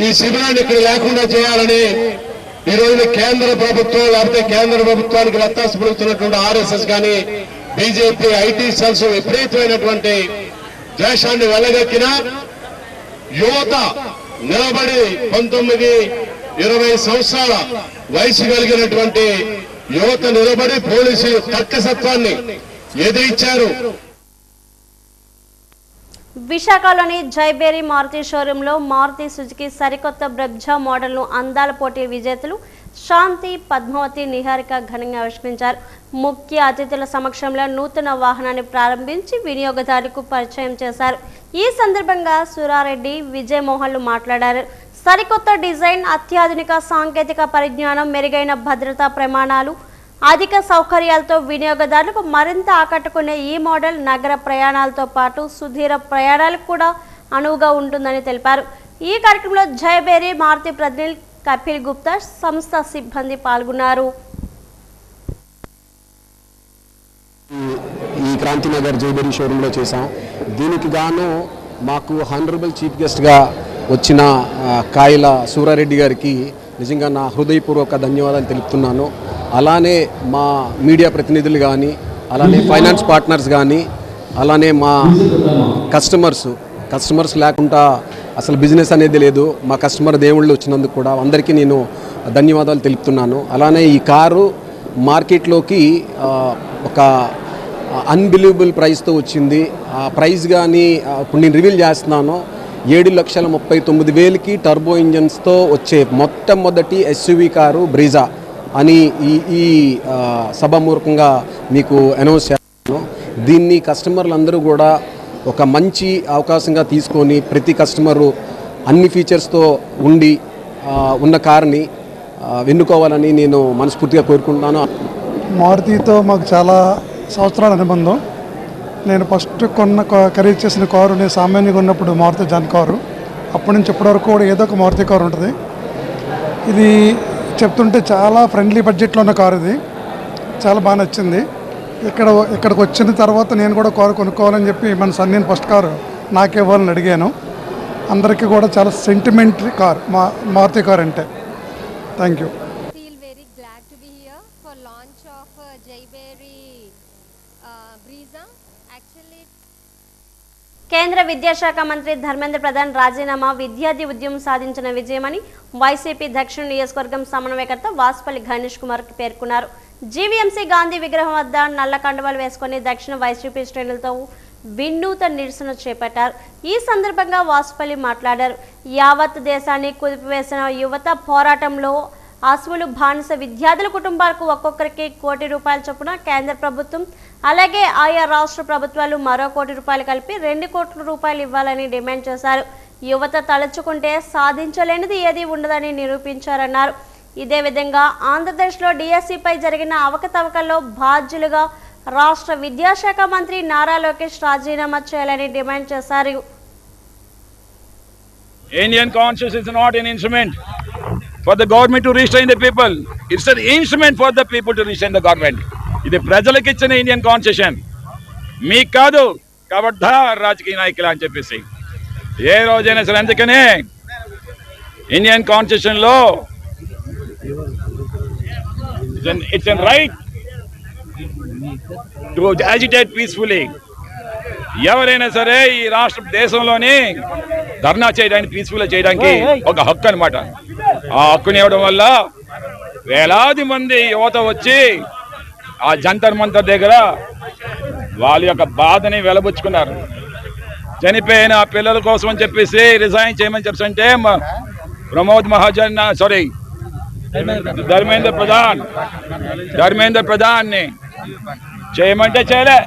ఈ శిబిరాన్ని ఇక్కడ లేకుండా చేయాలని ఈ రోజున కేంద్ర ప్రభుత్వం, లేకపోతే కేంద్ర ప్రభుత్వానికి వత్తాసు పలుకుతున్నటువంటి RSS కానీ బీజేపీ ఐటీ సెల్స్ విపరీతమైనటువంటి ద్వేషాన్ని వెళ్ళగక్కిన యువత నిలబడి 19-20 సంవత్సరాల వయసు కలిగినటువంటి యువత నిలబడి పోలీసులు తక్కసత్వాన్ని ఎదిరించారు. విశాఖలోని జైబేరి మారుతి షోరూంలో మారుతి సుజుకి సరికొత్త బ్రెబ్జా మోడల్ను అందాల పోటీ విజేతలు శాంతి, పద్మావతి, నిహారిక ఘనంగా ఆవిష్కరించారు. ముఖ్య అతిథుల సమక్షంలో నూతన వాహనాన్ని ప్రారంభించి వినియోగదారులకు పరిచయం చేశారు. ఈ సందర్భంగా సురారెడ్డి, విజయమోహన్లు మాట్లాడారు. సరికొత్త డిజైన్, అత్యాధునిక సాంకేతిక పరిజ్ఞానం, మెరుగైన భద్రతా ప్రమాణాలు, అధిక సౌకర్యాలతో వినియోగదారులకు మరింత ఆకట్టుకునే ఈ మోడల్ నగర ప్రయాణాలతో పాటు సుదీర ప్రయాణాలకు కూడా అనువుగా ఉంటుందని తెలిపారు. ఈ కార్యక్రమంలో జయబేరి మారుతి ప్రతినిధి కపిల్ గుప్తా, సంస్థ సిబ్బంది పాల్గొన్నారు. ఈ క్రాంతినగర్ జైబేరి షోరూంలో చేశాం. దీనికి గాను మాకు హానరబుల్ చీఫ్ గెస్ట్గా వచ్చిన కాయల సూరారెడ్డి గారికి నిజంగా నా హృదయపూర్వక ధన్యవాదాలు తెలుపుతున్నాను. అలానే మా మీడియా ప్రతినిధులు కానీ, అలానే ఫైనాన్స్ పార్ట్నర్స్ కానీ, అలానే మా కస్టమర్స్ లేకుండా అసలు బిజినెస్ అనేది లేదు. మా కస్టమర్ దేవుళ్ళు వచ్చినందుకు కూడా అందరికీ నేను ధన్యవాదాలు తెలుపుతున్నాను. అలానే ఈ కారు మార్కెట్లోకి ఒక అన్బిలీవబుల్ ప్రైస్తో వచ్చింది. ఆ ప్రైస్ కానీ ఇప్పుడు నేను రివీల్ చేస్తున్నాను. 7,39,000కి టర్బో ఇంజన్స్తో వచ్చే మొట్టమొదటి ఎస్యూవీ కారు బ్రీజా అని ఈ సభామూర్ఖంగా మీకు అనౌన్స్ చేస్తాను. దీన్ని కస్టమర్లందరూ కూడా ఒక మంచి అవకాశంగా తీసుకొని ప్రతి కస్టమరు అన్ని ఫీచర్స్తో ఉన్న కారుని ఎన్నుకోవాలని నేను మనస్ఫూర్తిగా కోరుకుంటున్నాను. మారుతితో మాకు చాలా సంవత్సరాల అనుబంధం. నేను ఫస్ట్ ఖరీదు చేసిన కారు నేను సామాన్యంగా ఉన్నప్పుడు మారుతి జాన్ కారు. అప్పటి నుంచి ఇప్పటివరకు కూడా ఏదో ఒక మారుతి కారు ఉంటుంది. ఇది చెప్తుంటే చాలా ఫ్రెండ్లీ బడ్జెట్లో ఉన్న కారు. ఇది చాలా బాగా నచ్చింది. ఇక్కడికి వచ్చిన తర్వాత నేను కూడా కారు కొనుక్కోవాలని చెప్పి మన సన్నీని ఫస్ట్ కారు నాకే ఇవ్వాలని అడిగాను. అందరికీ కూడా చాలా సెంటిమెంటరీ కార్ మారుతి కార్ అంటే. Thank you. కేంద్ర విద్యాశాఖ మంత్రి ధర్మేంద్ర ప్రధాన్ రాజీనామా విద్యార్థి ఉద్యమం సాధించిన విజయమని వైసీపీ దక్షిణ నియోజకవర్గం సమన్వయకర్త వాసుపల్లి గణేష్ కుమార్ పేర్కొన్నారు. జీవీఎంసీ గాంధీ విగ్రహం వద్ద నల్ల కండువాలు వేసుకుని దక్షిణ వైసీపీ శ్రేణులతో వినూత్న నిరసన చేపట్టారు. ఈ సందర్భంగా వాసుపల్లి మాట్లాడారు. యావత్ దేశాన్ని కుదిపివేసిన యువత పోరాటంలో అసువులు బానిస విద్యార్థుల కుటుంబాలకు ఒక్కొక్కరికి ₹1 కోటి చొప్పున కేంద్ర ప్రభుత్వం అలాగే ఆయా రాష్ట్ర ప్రభుత్వాలు మరో ₹1 కోటి కలిపి ₹2 కోట్ల ఇవ్వాలని డిమాండ్ చేశారు. యువత తలచుకుంటే సాధించలేనిది ఏదీ ఉండదని నిరూపించారన్నారు. ఇదే విధంగా ఆంధ్రప్రదేశ్లో డిఎస్సిపై జరిగిన అవకతవకల్లో బాధ్యులుగా రాష్ట్ర విద్యాశాఖ మంత్రి నారా లోకేష్ రాజీనామా చేయాలని డిమాండ్ చేశారు. Indian Constitution is not an instrument for the government to restrain the people. It's an instrument for the people to restrain the government. ఇది ప్రజలకు ఇచ్చిన ఇండియన్ కాన్స్టిట్యూషన్, మీకు కాదు. ఖబర్దార్ రాజకీయ నాయకులు అని చెప్పేసి ఏ రోజైనా సరే, అందుకనే ఇండియన్ కాన్స్టిట్యూషన్ లో it's an right to agitate peacefully. ఎవరైనా సరే ఈ రాష్ట్ర దేశంలోని ధర్నా చేయడానికి, పీస్ఫుల్గా చేయడానికి ఒక హక్కు అనమాట. ఆ హక్కుని ఇవ్వడం వల్ల వేలాది మంది యువత వచ్చి ఆ జంతర్ మంతర్ దగ్గర వాళ్ళ యొక్క బాధని వెలబుచ్చుకున్నారు. చనిపోయిన పిల్లల కోసం అని చెప్పేసి రిజైన్ చేయమని చెప్పి అంటే ప్రమోద్ మహాజన్ ధర్మేంద్ర ప్రధాన్ని చేయమంటే చేయలే.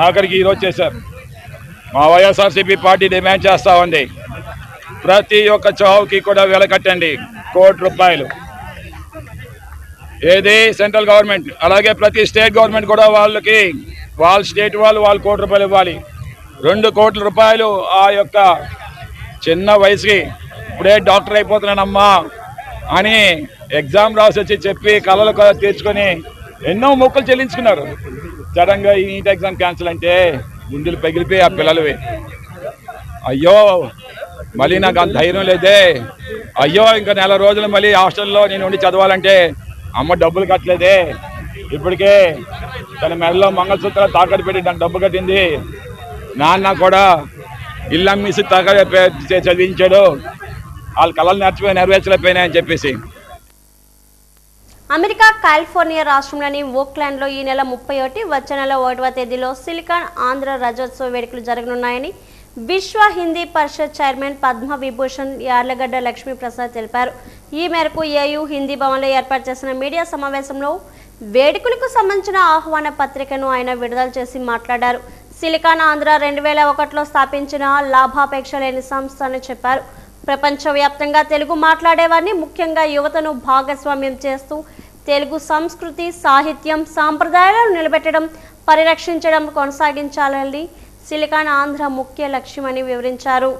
ఆఖరికి ఈరోజు చేశారు. మా వైఎస్ఆర్సీపీ పార్టీ డిమాండ్ చేస్తా ఉంది, ప్రతి ఒక్క చావుకి కూడా వెలకట్టండి ₹1 కోటి. ఏది సెంట్రల్ గవర్నమెంట్ అలాగే ప్రతి స్టేట్ గవర్నమెంట్ కూడా వాళ్ళకి వాళ్ళ స్టేట్ వాళ్ళు ₹1 కోటి ఇవ్వాలి. ₹2 కోట్ల ఆ యొక్క చిన్న వయసుకి ఇప్పుడే డాక్టర్ అయిపోతున్నానమ్మా అని ఎగ్జామ్ రాసి వచ్చి చెప్పి కళలు తీర్చుకొని ఎన్నో మొక్కులు చెల్లించుకున్నారు. సడన్గా ఈ నీట్ ఎగ్జామ్ క్యాన్సిల్ అంటే గుండెలు పగిలిపోయి ఆ పిల్లలవి అయ్యో మళ్ళీ నాకు అంత ధైర్యం లేదే, అయ్యో ఇంకా నెల రోజులు మళ్ళీ హాస్టల్లో నేను ఉండి చదవాలంటే అమ్మ డబ్బులు కట్టలేదే, ఇప్పటికే తన మెడలో మంగళసూత్రాలు తాకట్టు పెట్టి నాకు డబ్బు కట్టింది, నాన్న కూడా ఇల్లు అమ్మేసి చదివించాడు, వాళ్ళ కళలు నెరవేర్చలేకపోయినాయని చెప్పేసి. అమెరికా కాలిఫోర్నియా రాష్ట్రంలోని ఓక్లాండ్లో ఈ నెల 31 వచ్చే నెల 1వ తేదీలో సిలికాన్ ఆంధ్ర రజోత్సవ వేడుకలు జరగనున్నాయని విశ్వ హిందీ పరిషత్ చైర్మన్ పద్మ విభూషణ్ యార్లగడ్డ లక్ష్మీప్రసాద్ తెలిపారు. ఈ మేరకు ఏయూ హిందీ భవన్లో ఏర్పాటు చేసిన మీడియా సమావేశంలో వేడుకలకు సంబంధించిన ఆహ్వాన పత్రికను ఆయన విడుదల చేసి మాట్లాడారు. సిలికాన్ ఆంధ్ర 2001లో స్థాపించిన లాభాపేక్ష లేని సంస్థ అని చెప్పారు. ప్రపంచవ్యాప్తంగా తెలుగు మాట్లాడేవారిని, ముఖ్యంగా యువతను భాగస్వామ్యం చేస్తూ తెలుగు సంస్కృతి, సాహిత్యం, సాంప్రదాయాలను నిలబెట్టడం, పరిరక్షించడం కొనసాగించాలని సిలికాన్ ఆంధ్ర ముఖ్య లక్ష్యమని వివరించారు.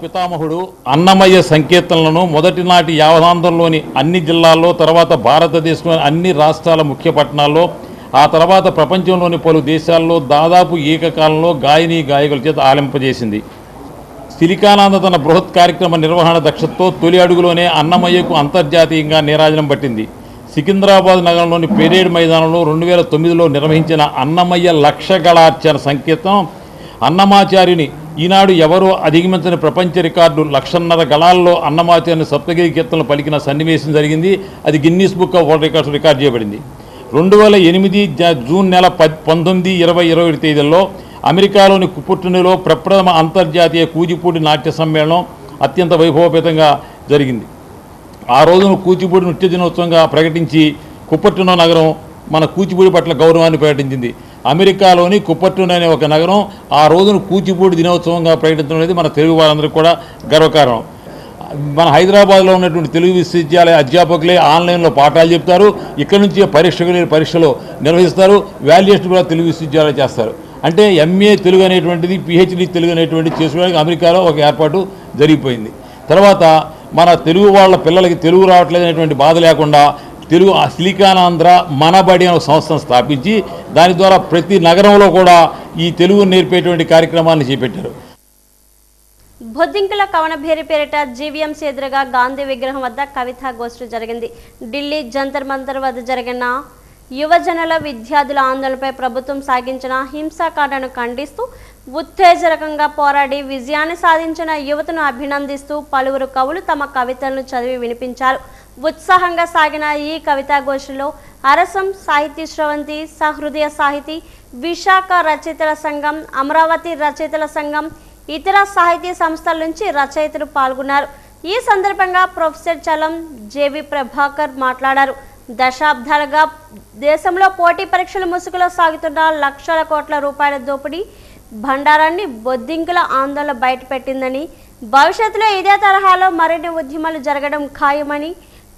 పితామహుడు అన్నమయ్య సంకీర్తనలను మొదటి నాటి యావదాంధ్రంలోని అన్ని జిల్లాల్లో, తర్వాత భారతదేశంలోని అన్ని రాష్ట్రాల ముఖ్య పట్టణాల్లో, ఆ తర్వాత ప్రపంచంలోని పలు దేశాల్లో దాదాపు ఏకకాలంలో గాయని గాయకుల చేత ఆలింపజేసింది. సిలికానాంధ్ర తన బృహత్ కార్యక్రమ నిర్వహణ దక్షతతో తొలి అడుగులోనే అన్నమయ్యకు అంతర్జాతీయంగా నీరాజనం పట్టింది. సికింద్రాబాద్ నగరంలోని పెరేడ్ మైదానంలో 2009లో నిర్వహించిన అన్నమయ్య లక్షగళార్చన సంకీర్తనం అన్నమాచార్యుని ఈనాడు ఎవరో అధిగమించిన ప్రపంచ రికార్డు 1.5 గళాల్లో అన్నమాచార్యుని సప్తగిరి కీర్తనలు పలికిన సన్నివేశం జరిగింది. అది Guinness book of world records record చేయబడింది. 2008 జూన్ నెల 19, 20, 21 తేదీల్లో అమెరికాలోని కుపుట్టినలో ప్రప్రథమ అంతర్జాతీయ కూచిపూడి నాట్య సమ్మేళనం అత్యంత వైభవపేతంగా జరిగింది. ఆ రోజును కూచిపూడి నృత్య దినోత్సవంగా ప్రకటించి కుప్పట్టినో నగరం మన కూచిపూడి పట్ల గౌరవాన్ని ప్రకటించింది. అమెరికాలోని కుప్పట్టినో అనే ఒక నగరం ఆ రోజును కూచిపూడి దినోత్సవంగా ప్రకటించడం అనేది మన తెలుగు వారందరికీ కూడా గర్వకారణం. మన హైదరాబాద్లో ఉన్నటువంటి తెలుగు విశ్వవిద్యాలయ అధ్యాపకులే ఆన్లైన్లో పాఠాలు చెప్తారు. ఇక్కడ నుంచి పరీక్షలు నిర్వహిస్తారు. వాల్యుయేషన్ కూడా తెలుగు విశ్వవిద్యాలయం చేస్తారు. అంటే ఎంఏ తెలుగు అనేటువంటిది, పిహెచ్డి తెలుగు అనేటువంటిది చేసుకోవడానికి అమెరికాలో ఒక ఏర్పాటు జరిగిపోయింది. తర్వాత మన తెలుగు వాళ్ళ పిల్లలకి తెలుగు రావట్లేదు అనేటువంటి బాధ లేకుండా తెలుగు సిలికానాంధ్ర మనబడి అనే సంస్థను స్థాపించి దాని ద్వారా ప్రతి నగరంలో కూడా ఈ తెలుగు నేర్పేటువంటి కార్యక్రమాన్ని చేపట్టారు. బొద్దింకల కవనభేరి పేరిట జీవీఎంసీ ఎదురుగా గాంధీ విగ్రహం వద్ద కవితా గోష్ఠి జరిగింది. ఢిల్లీ జంతర్ మంతర్ వద్ద జరిగిన యువజనుల విద్యార్థుల ఆందోళనపై ప్రభుత్వం సాగించిన హింసాకాండను ఖండిస్తూ ఉత్తేజరకంగా పోరాడి విజయాన్ని సాధించిన యువతను అభినందిస్తూ పలువురు కవులు తమ కవితలను చదివి వినిపించారు. ఉత్సాహంగా సాగిన ఈ కవితాగోష్ఠిలో అరసం సాహితీ స్రవంతి, సహృదయ సాహితీ, విశాఖ రచయితల సంఘం, అమరావతి రచయితల సంఘం, ఇతర సాహితీ సంస్థల నుంచి రచయితలు పాల్గొన్నారు. ఈ సందర్భంగా ప్రొఫెసర్ చలం జేవి ప్రభాకర్ మాట్లాడారు. దశాబ్దాలుగా దేశంలో పోటీ పరీక్షల ముసుగులో సాగుతున్న లక్షల కోట్ల రూపాయల దోపిడీ భండారాన్ని బొద్దింకుల ఆందోళన బయటపెట్టిందని, భవిష్యత్తులో ఇదే తరహాలో మరిన్ని ఉద్యమాలు జరగడం ఖాయమని,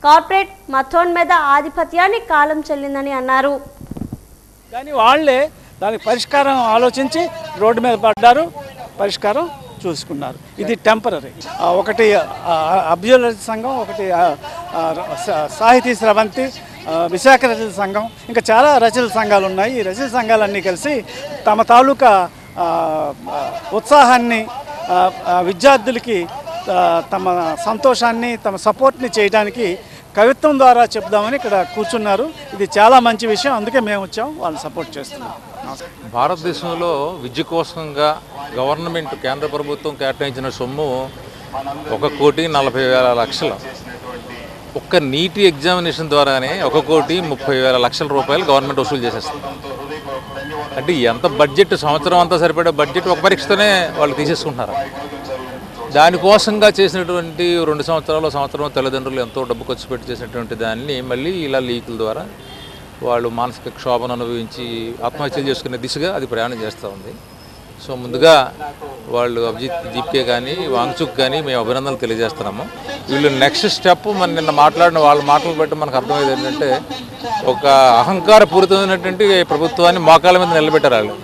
కార్పొరేట్ మతోన్మేద ఆధిపత్యాన్ని కాలం చెల్లిందని అన్నారు. కానీ వాళ్ళే దానికి పరిష్కారం ఆలోచించి రోడ్డు మీద పడ్డారు, పరిష్కారం చూసుకున్నారు. ఇది టెంపరీ. ఒకటి అభ్యుదయ సంఘం, ఒకటి సాహితీ స్రవంతి, విశాఖ రచయిత సంఘం, ఇంకా చాలా రచయిత సంఘాలు ఉన్నాయి. ఈ రచయిత సంఘాలన్నీ కలిసి తమ తాలూకా ఉత్సాహాన్ని విద్యార్థులకి తమ సంతోషాన్ని, తమ సపోర్ట్ని చేయడానికి కవిత్వం ద్వారా చెప్దామని ఇక్కడ కూర్చున్నారు. ఇది చాలా మంచి విషయం, అందుకే మేము వచ్చాం, వాళ్ళని సపోర్ట్ చేస్తున్నాం. భారతదేశంలో విద్య కోసంగా గవర్నమెంట్ కేంద్ర ప్రభుత్వం కేటాయించిన సొమ్ము 1,40,00,000. ఒక్క నీటి ఎగ్జామినేషన్ ద్వారానే 1,30,00,000 రూపాయలు గవర్నమెంట్ వసూలు చేసేస్తుంది. అంటే ఎంత బడ్జెట్, సంవత్సరం అంతా సరిపడే బడ్జెట్ ఒక పరీక్షతోనే వాళ్ళు తీసేసుకుంటున్నారు. దానికోసంగా చేసినటువంటి 2 సంవత్సరం తల్లిదండ్రులు ఎంతో డబ్బు ఖర్చు పెట్టి చేసినటువంటి దాన్ని మళ్ళీ ఇలా లీకుల ద్వారా వాళ్ళు మానసిక క్షోభను అనుభవించి ఆత్మహత్యలు చేసుకునే దిశగా అది ప్రయాణం చేస్తూ ఉంది. సో ముందుగా వాళ్ళు అభిజిత్ జీప్కే కానీ వాంగ్చుక్ కానీ మేము అభినందనలు తెలియజేస్తున్నాము. వీళ్ళు నెక్స్ట్ స్టెప్ మన నిన్న మాట్లాడిన వాళ్ళ మాటలు బట్టి మనకు అర్థమయ్యేది ఏంటంటే, ఒక అహంకారపూరితమైనటువంటి ప్రభుత్వాన్ని మోకాళ్ళ మీద నిలబెట్టారు వాళ్ళు.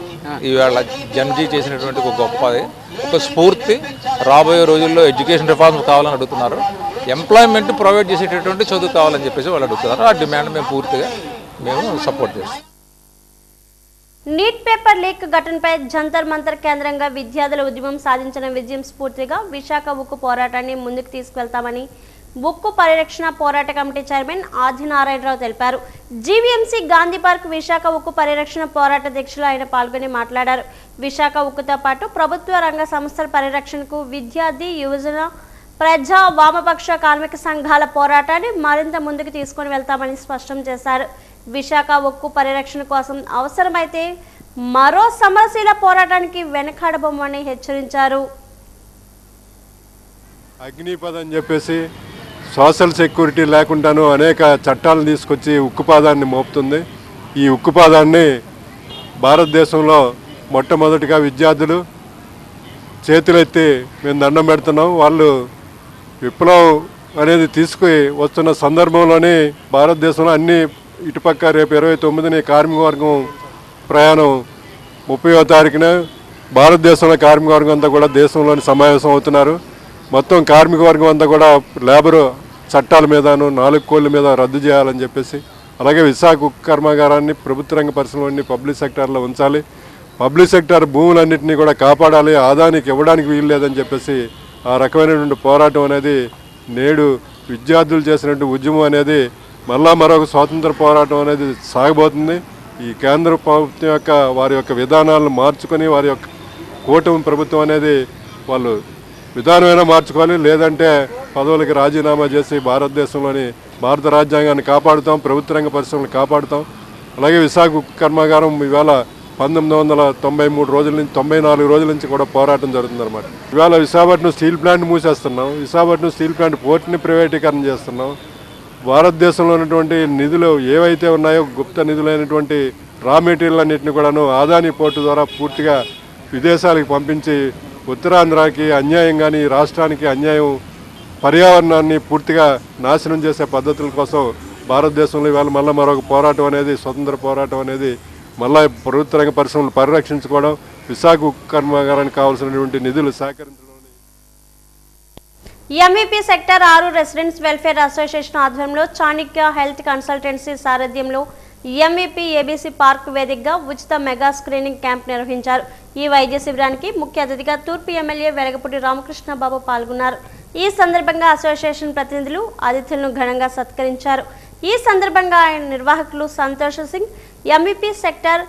ఇవాళ జన్జీ చేసినటువంటి ఒక గొప్పది, ఒక స్ఫూర్తి. రాబోయే రోజుల్లో ఎడ్యుకేషన్ రిఫార్మ్స్ కావాలని అడుగుతున్నారు, ఎంప్లాయ్మెంట్ ప్రొవైడ్ చేసేటటువంటి చదువు కావాలని చెప్పేసి వాళ్ళు అడుగుతున్నారు. ఆ డిమాండ్ మేము పూర్తిగా సపోర్ట్ చేస్తాం. నీట్ పేపర్ లీక్ ఘటనపై జంతర్ మంతర్ కేంద్రంగా విద్యార్థుల ఉద్యమం సాధించిన విజయం స్ఫూర్తిగా విశాఖ ఉక్కు పోరాటాన్ని ముందుకు తీసుకెళ్తామని ఉక్కు పరిరక్షణ పోరాట కమిటీ చైర్మన్ ఆదినారాయణరావు తెలిపారు. జీవీఎంసీ గాంధీ పార్క్ విశాఖ ఉక్కు పరిరక్షణ పోరాట దీక్షలో ఆయన పాల్గొని మాట్లాడారు. విశాఖ ఉక్కుతో పాటు ప్రభుత్వ రంగ సంస్థల పరిరక్షణకు విద్యార్థి, యువజన, ప్రజా, వామపక్ష, కార్మిక సంఘాల పోరాటాన్ని మరింత ముందుకు తీసుకొని వెళ్తామని స్పష్టం చేశారు. విశాఖ ఉక్కు పరిరక్షణ కోసం అవసరమైతే మరో సమరశీల పోరాటానికి వెనకాడబోమని హెచ్చరించారు. అగ్నిపథ్ అని చెప్పేసి సోషల్ సెక్యూరిటీ లేకుండాను అనేక చట్టాలను తీసుకొచ్చి ఉక్కుపాదాన్ని మోపుతుంది. ఈ ఉక్కుపాదాన్ని భారతదేశంలో మొట్టమొదటిగా విద్యార్థులు చేతులెత్తి మేము దండం పెడుతున్నాం. వాళ్ళు విప్లవం అనేది తీసుకుని వస్తున్న సందర్భంలోనే భారతదేశంలో అన్ని ఇటుపక్క రేపు 29ని కార్మిక వర్గం ప్రయాణం, 30వ తారీఖున భారతదేశంలో కార్మిక వర్గం అంతా కూడా దేశంలోని సమావేశం అవుతున్నారు. మొత్తం కార్మిక వర్గం అంతా కూడా లేబరు చట్టాల మీదను 4 కోళ్ల మీద రద్దు చేయాలని చెప్పేసి, అలాగే విశాఖ ఉక్కు కర్మాగారాన్ని ప్రభుత్వ రంగ పరిశ్రమలన్నీ పబ్లిక్ సెక్టార్లో ఉంచాలి, పబ్లిక్ సెక్టార్ భూములన్నింటినీ కూడా కాపాడాలి, ఆదానికి ఇవ్వడానికి వీలు లేదని చెప్పేసి ఆ రకమైనటువంటి పోరాటం అనేది నేడు విద్యార్థులు చేసినటువంటి ఉద్యమం అనేది మళ్ళా మరొక స్వాతంత్ర పోరాటం అనేది సాగబోతుంది. ఈ కేంద్ర ప్రభుత్వం యొక్క వారి యొక్క విధానాలను మార్చుకొని వారి యొక్క కూటమి ప్రభుత్వం అనేది వాళ్ళు విధానమైనా మార్చుకోవాలి, లేదంటే పదవులకి రాజీనామా చేసి భారతదేశంలోని భారత రాజ్యాంగాన్ని కాపాడుతాం, ప్రభుత్వ రంగ పరిశ్రమలు కాపాడుతాం. అలాగే విశాఖ ఉక్కు కర్మాగారం ఇవాళ 1993 రోజుల నుంచి 94 రోజుల నుంచి కూడా పోరాటం జరుగుతుందన్నమాట. ఇవాళ విశాఖపట్నం స్టీల్ ప్లాంట్ మూసేస్తున్నాం, విశాఖపట్నం స్టీల్ ప్లాంట్ పోర్టుని ప్రైవేటీకరణ చేస్తున్నాం. భారతదేశంలో ఉన్నటువంటి నిధులు ఏవైతే ఉన్నాయో గుప్త నిధులైనటువంటి రా మెటీరియల్ అన్నింటినీ కూడాను అదానీ పోర్టు ద్వారా పూర్తిగా విదేశాలకు పంపించి ఉత్తరాంధ్రకి అన్యాయం కానీ రాష్ట్రానికి అన్యాయం, పర్యావరణాన్ని పూర్తిగా నాశనం చేసే పద్ధతుల కోసం భారతదేశంలో ఇవాళ మళ్ళీ మరొక పోరాటం అనేది, స్వతంత్ర పోరాటం అనేది మళ్ళీ ప్రభుత్వ రంగ పరిశ్రమలు పరిరక్షించుకోవడం, విశాఖ ఉక్కు కర్మాగారానికి కావాల్సినటువంటి నిధులు సేకరించడం. MVP sector 6 residents welfare association ఆధ్వర్యంలో చాణక్య హెల్త్ కన్సల్టెన్సీ సారథ్యంలో ఎంవీపీ ఏబీసీ పార్క్ వేదికగా ఉచిత మెగా స్క్రీనింగ్ క్యాంప్ నిర్వహించారు. ఈ వైద్య శిబిరానికి ముఖ్య అతిథిగా తూర్పు ఎమ్మెల్యే వెలగపూడి రామకృష్ణ బాబు పాల్గొన్నారు. ఈ సందర్భంగా అసోసియేషన్ ప్రతినిధులు అతిథులను ఘనంగా సత్కరించారు. ఈ సందర్భంగా ఆయన నిర్వాహకులు Santosh Singh, MVP sector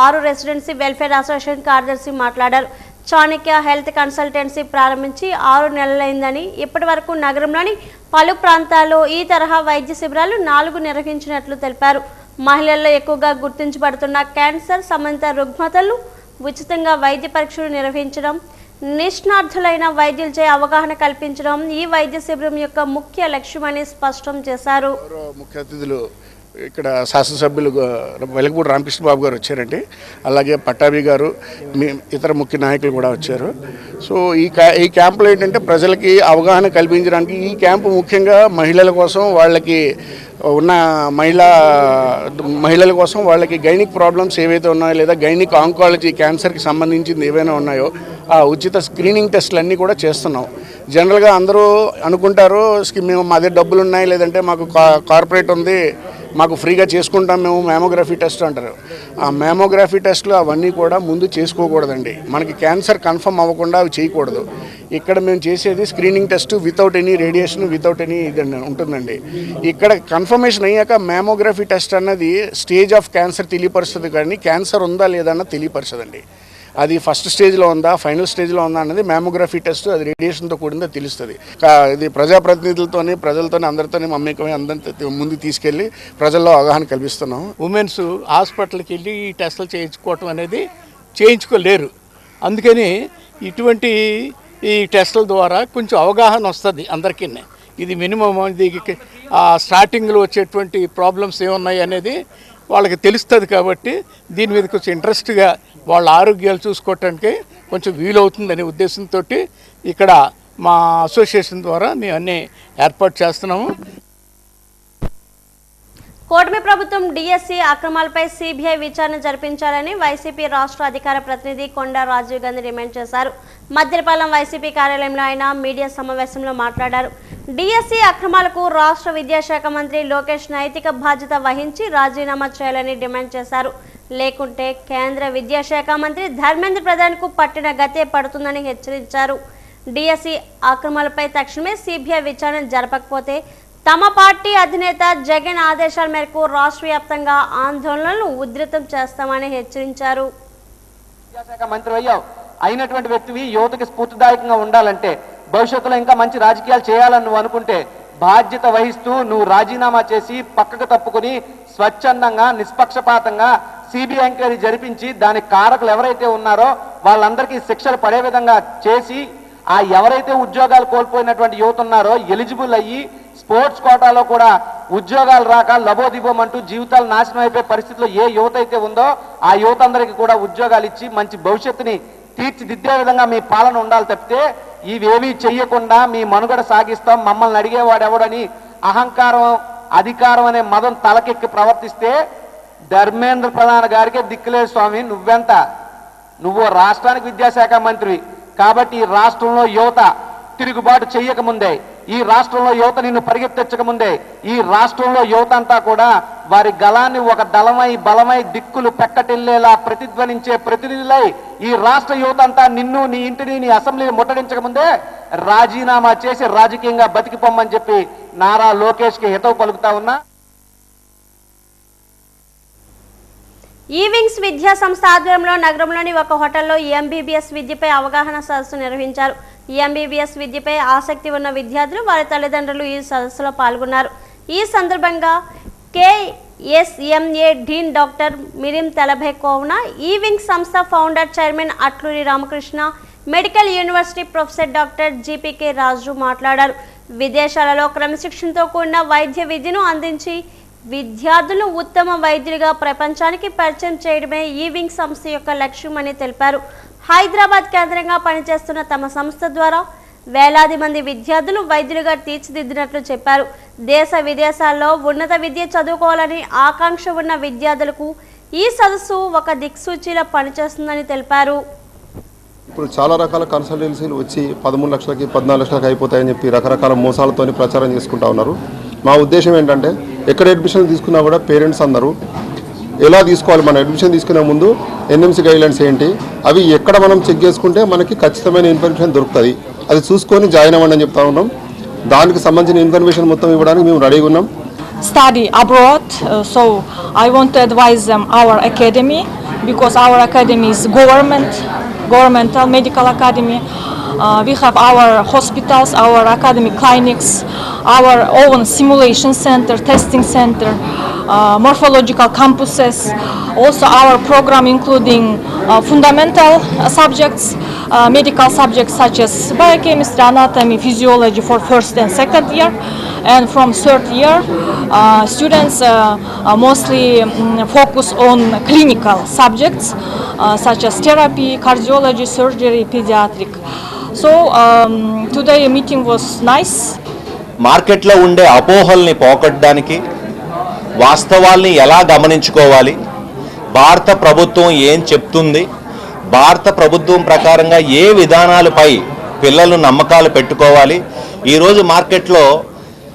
6 residency welfare association కార్యదర్శి మాట్లాడారు. చాణక్య హెల్త్ కన్సల్టెన్సీ ప్రారంభించి 6 నెలలైందని ఇప్పటి వరకు నగరంలోని పలు ప్రాంతాల్లో ఈ తరహా వైద్య శిబిరాలు 4 నిర్వహించినట్లు తెలిపారు. మహిళల్లో ఎక్కువగా గుర్తించబడుతున్న క్యాన్సర్ సంబంధిత రుగ్మతలను ఉచితంగా వైద్య పరీక్షలు నిర్వహించడం, నిష్ణార్థులైన వైద్యులచే అవగాహన కల్పించడం ఈ వైద్య శిబిరం యొక్క ముఖ్య లక్ష్యమని స్పష్టం చేశారు. ముఖ్య అతిథులు ఇక్కడ శాసనసభ్యులు వెలగపూడి రామకృష్ణ బాబు గారు వచ్చారండి. అలాగే పట్టాభి గారు, ఇతర ముఖ్య నాయకులు కూడా వచ్చారు. సో ఈ క్యాంపులో ఏంటంటే ప్రజలకి అవగాహన కల్పించడానికి ఈ క్యాంపు ముఖ్యంగా మహిళల కోసం, వాళ్ళకి ఉన్న మహిళల కోసం వాళ్ళకి గైనిక్ ప్రాబ్లమ్స్ ఏవైతే ఉన్నాయో లేదా గైనిక్ ఆంకాలజీ క్యాన్సర్కి సంబంధించింది ఏవైనా ఉన్నాయో ఆ ఉచిత స్క్రీనింగ్ టెస్టులు అన్నీ కూడా చేస్తున్నాం. జనరల్గా అందరూ అనుకుంటారు మేము మా దగ్గర డబ్బులు ఉన్నాయి, లేదంటే మాకు కార్పొరేట్ ఉంది, మాకు ఫ్రీగా చేసుకుంటాం మేము మ్యామోగ్రఫీ టెస్ట్ అంటారు. ఆ మ్యామోగ్రఫీ టెస్టులు అవన్నీ కూడా ముందు చేసుకోకూడదండి. మనకి క్యాన్సర్ కన్ఫర్మ్ అవ్వకుండా అవి చేయకూడదు. ఇక్కడ మేము చేసేది screening test without any radiation, without any ఇది ఉంటుందండి. ఇక్కడ కన్ఫర్మేషన్ అయ్యాక మ్యామోగ్రఫీ టెస్ట్ అన్నది స్టేజ్ ఆఫ్ క్యాన్సర్ తెలియపరుస్తుంది, కానీ క్యాన్సర్ ఉందా లేదా అన్నది తెలియపరచదండి. అది ఫస్ట్ స్టేజ్లో ఉందా, ఫైనల్ స్టేజ్లో ఉందా అన్నది మ్యామోగ్రఫీ టెస్ట్, అది రేడియేషన్తో కూడిందో తెలుస్తుంది. ఇది ప్రజాప్రతినిధులతోని ప్రజలతోని అందరితోని మమ్మకమే అందరితో ముందుకు తీసుకెళ్ళి ప్రజల్లో అవగాహన కల్పిస్తున్నాం. ఉమెన్స్ హాస్పిటల్కి వెళ్ళి ఈ టెస్టులు చేయించుకోవటం అనేది చేయించుకోలేరు. అందుకని ఇటువంటి ఈ టెస్టుల ద్వారా కొంచెం అవగాహన వస్తుంది అందరికీ. ఇది మినిమం, ఇది స్టార్టింగ్లో వచ్చేటువంటి ప్రాబ్లమ్స్ ఏమున్నాయి అనేది వాళ్ళకి తెలుస్తుంది. కాబట్టి దీని మీద కొంచెం ఇంట్రెస్ట్గా వాళ్ళ ఆరోగ్యాలు చూసుకోవటానికి కొంచెం వీలవుతుందనే ఉద్దేశంతో ఇక్కడ మా అసోసియేషన్ ద్వారా మేము అన్నీ ఏర్పాటు చేస్తున్నాము. కూటమి ప్రభుత్వం డిఎస్సి అక్రమాలపై సిబిఐ విచారణ జరిపించాలని వైసీపీ రాష్ట్ర అధికార ప్రతినిధి కొండా రాజీవ్ గాంధీ డిమాండ్ చేశారు. మద్దిలపాలెం వైసీపీ కార్యాలయంలో ఆయన మీడియా సమావేశంలో మాట్లాడారు. డిఎస్సి అక్రమాలకు రాష్ట్ర విద్యాశాఖ మంత్రి లోకేష్ నైతిక బాధ్యత వహించి రాజీనామా చేయాలని డిమాండ్ చేశారు. లేకుంటే కేంద్ర విద్యాశాఖ మంత్రి ధర్మేంద్ర ప్రధాన్కు పట్టిన గతే పడుతుందని హెచ్చరించారు. డిఎస్సి అక్రమాలపై తక్షణమే సిబిఐ విచారణ జరపకపోతే తమ పార్టీ అధినేత జగన్ ఆదేశాల మేరకు రాష్ట్ర వ్యాప్తంగా ఆందోళనలు ఉధృతం చేస్తామని హెచ్చరించారు. విద్యాశాఖ మంత్రి అయ్యావు అయినటువంటి వ్యక్తివి యువతకి స్ఫూర్తిదాయకంగా ఉండాలంటే, భవిష్యత్తులో ఇంకా మంచి రాజకీయాలు చేయాలని నువ్వు అనుకుంటే బాధ్యత వహిస్తూ నువ్వు రాజీనామా చేసి పక్కకు తప్పుకొని స్వచ్ఛందంగా నిష్పక్షపాతంగా సిబిఐ ఎంక్వైరీ జరిపించి దానికి కారకులు ఎవరైతే ఉన్నారో వాళ్ళందరికీ శిక్షలు పడే విధంగా చేసి ఆ ఎవరైతే ఉద్యోగాలు కోల్పోయినటువంటి యువత ఉన్నారో ఎలిజిబుల్ అయ్యి స్పోర్ట్స్ కోటాలో కూడా ఉద్యోగాలు రాక లబోదిబోమంటూ జీవితాలు నాశనం అయిపోయే పరిస్థితిలో ఏ యువత అయితే ఉందో ఆ యువత అందరికీ కూడా ఉద్యోగాలు ఇచ్చి మంచి భవిష్యత్తుని తీర్చిదిద్దే విధంగా మీ పాలన ఉండాలి తప్పితే ఇవేమీ చెయ్యకుండా మీ మనుగడ సాగిస్తాం, మమ్మల్ని అడిగేవాడు ఎవడని అహంకారం అధికారం అనే మదం తలకెక్కి ప్రవర్తిస్తే ధర్మేంద్ర ప్రధాన్ గారికే దిక్కులేదు స్వామి. నువ్వెంత, నువ్వు రాష్ట్రానికి విద్యాశాఖ మంత్రి కాబట్టి ఈ రాష్ట్రంలో యువత తిరుగుబాటు చెయ్యకముందే, ఈ రాష్ట్రంలో యువత నిన్ను పరిగెత్తించకముందే ఈ రాష్ట్రంలో యువత అంతా కూడా వారి గళాన్ని ఒక దళమై బలమై దిక్కులు పెక్కటిల్లేలా ప్రతిధ్వనించే ప్రతినిధులై ఈ రాష్ట్ర యువత అంతా నిన్ను, నీ ఇంటిని, నీ అసెంబ్లీని ముట్టడించకముందే రాజీనామా చేసి రాజకీయంగా బతికిపోమ్మని చెప్పి నారా లోకేష్కి హితవు పలుకుతా ఉన్నా. ఈవింగ్స్ విద్యా సంస్థ ఆధ్వర్యంలో నగరంలోని ఒక హోటల్లో ఎంబీబీఎస్ విద్యపై అవగాహన సదస్సు నిర్వహించారు. ఎంబీబీఎస్ విద్యపై ఆసక్తి ఉన్న విద్యార్థులు, వారి తల్లిదండ్రులు ఈ సదస్సులో పాల్గొన్నారు. ఈ సందర్భంగా కేఎస్ఎంఏ డీన్ డాక్టర్ మిరిం తెలభైకోవన, ఈవింగ్స్ సంస్థ founder chairman Atluri Ramakrishna, medical university professor doctor GPK Raju మాట్లాడారు. విదేశాలలో క్రమశిక్షణతో కూడిన వైద్య విద్యను అందించి విద్యార్థులు ఉత్తమ వైద్యులుగా ప్రపంచానికి పరిచయం చేయడమే ఈవింగ్ సంస్థ యొక్క లక్ష్యమని తెలిపారు. హైదరాబాద్ కేంద్రంగా పనిచేస్తున్న తమ సంస్థ ద్వారా వేలాది మంది విద్యార్థులు వైద్యులుగా తీర్చిదిద్దినట్లు చెప్పారు. దేశ విదేశాల్లో ఉన్నత విద్య చదువుకోవాలని ఆకాంక్ష ఉన్న విద్యార్థులకు ఈ సదస్సు ఒక దిక్సూచిలా పనిచేస్తుందని తెలిపారు. ఇప్పుడు చాలా రకాల కన్సల్టెన్సీలు వచ్చి 13 లక్షలకి 14 లక్షలకి అయిపోతాయని చెప్పి రకరకాల మోసాలతోని ప్రచారం చేసుకుంటా ఉన్నారు. మా ఉద్దేశం ఏంటంటే ఎక్కడ అడ్మిషన్ తీసుకున్నా కూడా పేరెంట్స్ అందరూ ఎలా తీసుకోవాలి, మన అడ్మిషన్ తీసుకునే ముందు ఎన్ఎంసీ గైడ్లైన్స్ ఏంటి, అవి ఎక్కడ మనం చెక్ చేసుకుంటే మనకి ఖచ్చితమైన ఇన్ఫర్మేషన్ దొరుకుతుంది, అది చూసుకొని జాయిన్ అవ్వండి అని చెప్తా ఉన్నాం. దానికి సంబంధించిన ఇన్ఫర్మేషన్ మొత్తం ఇవ్వడానికి మేము రెడీగా ఉన్నాం. Study abroad, so I want to advise them our academy, because our academy is government governmental medical academy. We have our hospitals, our academic clinics, our own simulation center, testing center, morphological campuses. Also our program including fundamental subjects, medical subjects such as biochemistry, anatomy, physiology for first and second year. And from third year, students mostly focus on clinical subjects such as therapy, cardiology, surgery, pediatric. So today meeting was nice. మార్కెట్లో ఉండే అపోహల్ని పోగొట్టడానికి వాస్తవాల్ని ఎలా గమనించుకోవాలి, భారత ప్రభుత్వం ఏం చెప్తుంది, భారత ప్రభుత్వం ప్రకారంగా ఏ విధానాలపై పిల్లలు నమ్మకాలు పెట్టుకోవాలి. ఈరోజు మార్కెట్లో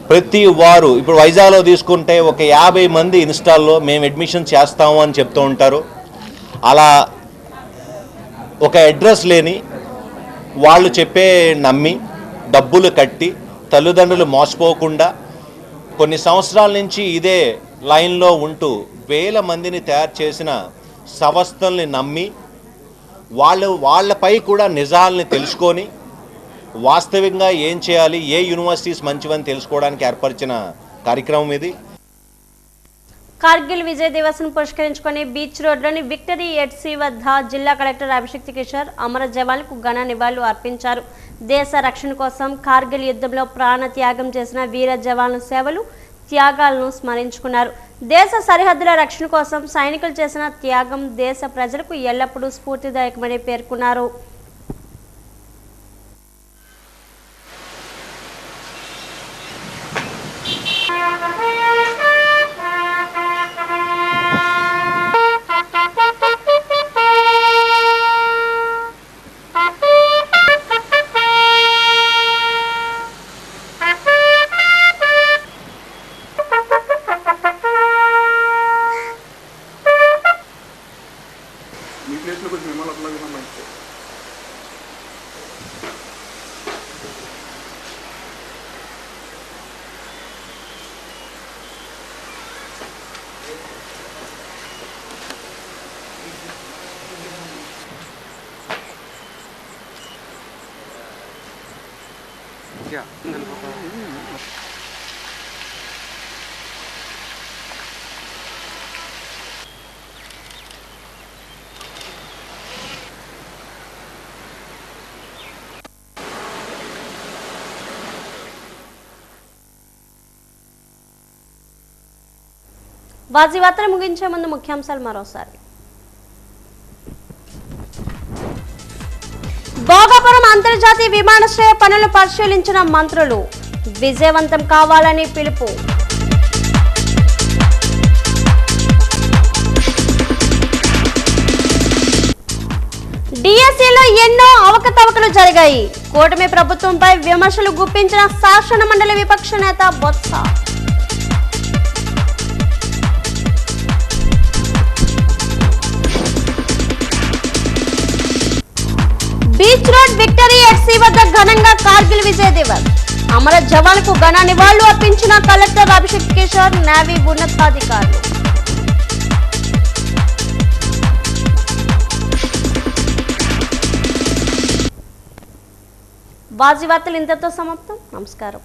ప్రతి వారు ఇప్పుడు వైజాగ్లో తీసుకుంటే ఒక 50 మంది ఇన్స్టాల్లో మేము అడ్మిషన్ చేస్తాము అని చెప్తూ ఉంటారు. అలా ఒక అడ్రస్ లేని వాళ్ళు చెప్పే నమ్మి డబ్బులు కట్టి తల్లిదండ్రులు మోసపోకుండా కొన్ని సంవత్సరాల నుంచి ఇదే లైన్లో ఉంటూ వేల మందిని తయారు చేసిన సంస్థల్ని నమ్మి వాళ్ళపై కూడా నిజాలని తెలుసుకొని వాస్తవికంగా ఏం చేయాలి, ఏ యూనివర్సిటీస్ మంచివని తెలుసుకోవడానికి ఏర్పరిచిన కార్యక్రమం ఇది. కార్గిల్ విజయ్ దివస్ను పురస్కరించుకొని బీచ్ రోడ్లోని విక్టరీ ఎట్సీ వద్ద జిల్లా కలెక్టర్ అభిషేక్ కిషోర్ అమర జవాన్లకు ఘన నివాళులు అర్పించారు. దేశ రక్షణ కోసం కార్గిల్ యుద్ధంలో ప్రాణ త్యాగం చేసిన వీర జవాన్ల సేవలు, త్యాగాలను స్మరించుకున్నారు. దేశ సరిహద్దుల రక్షణ కోసం సైనికులు చేసిన త్యాగం దేశ ప్రజలకు ఎల్లప్పుడూ స్ఫూర్తిదాయకమని పేర్కొన్నారు. వాజీ వార్తలు ముగించే ముందు ముఖ్యాంశాలు మరోసారి. భోగాపురం అంతర్జాతీయ విమానాశ్రయ పనులను పరిశీలించిన మంత్రులు, విజయవంతం కావాలని పిలుపు. డిఎస్సిలో ఎన్నో అవకతవకలు జరిగాయి. కూటమి ప్రభుత్వంపై విమర్శలు గుప్పించిన శాసన మండలి విపక్ష నేత Botsa. Beach road victory Etsy వద్ద ఘనంగా కార్గిల్ విజయ్ దివస్. అమర జవాన్లకు ఘన నివాళులు అర్పించిన కలెక్టర్ అభిషేక్ కిషోర్, నేవీ ఉన్నతాధికారులు. వాజీ వార్తలు ఇంతతో సమాప్తం. నమస్కారం.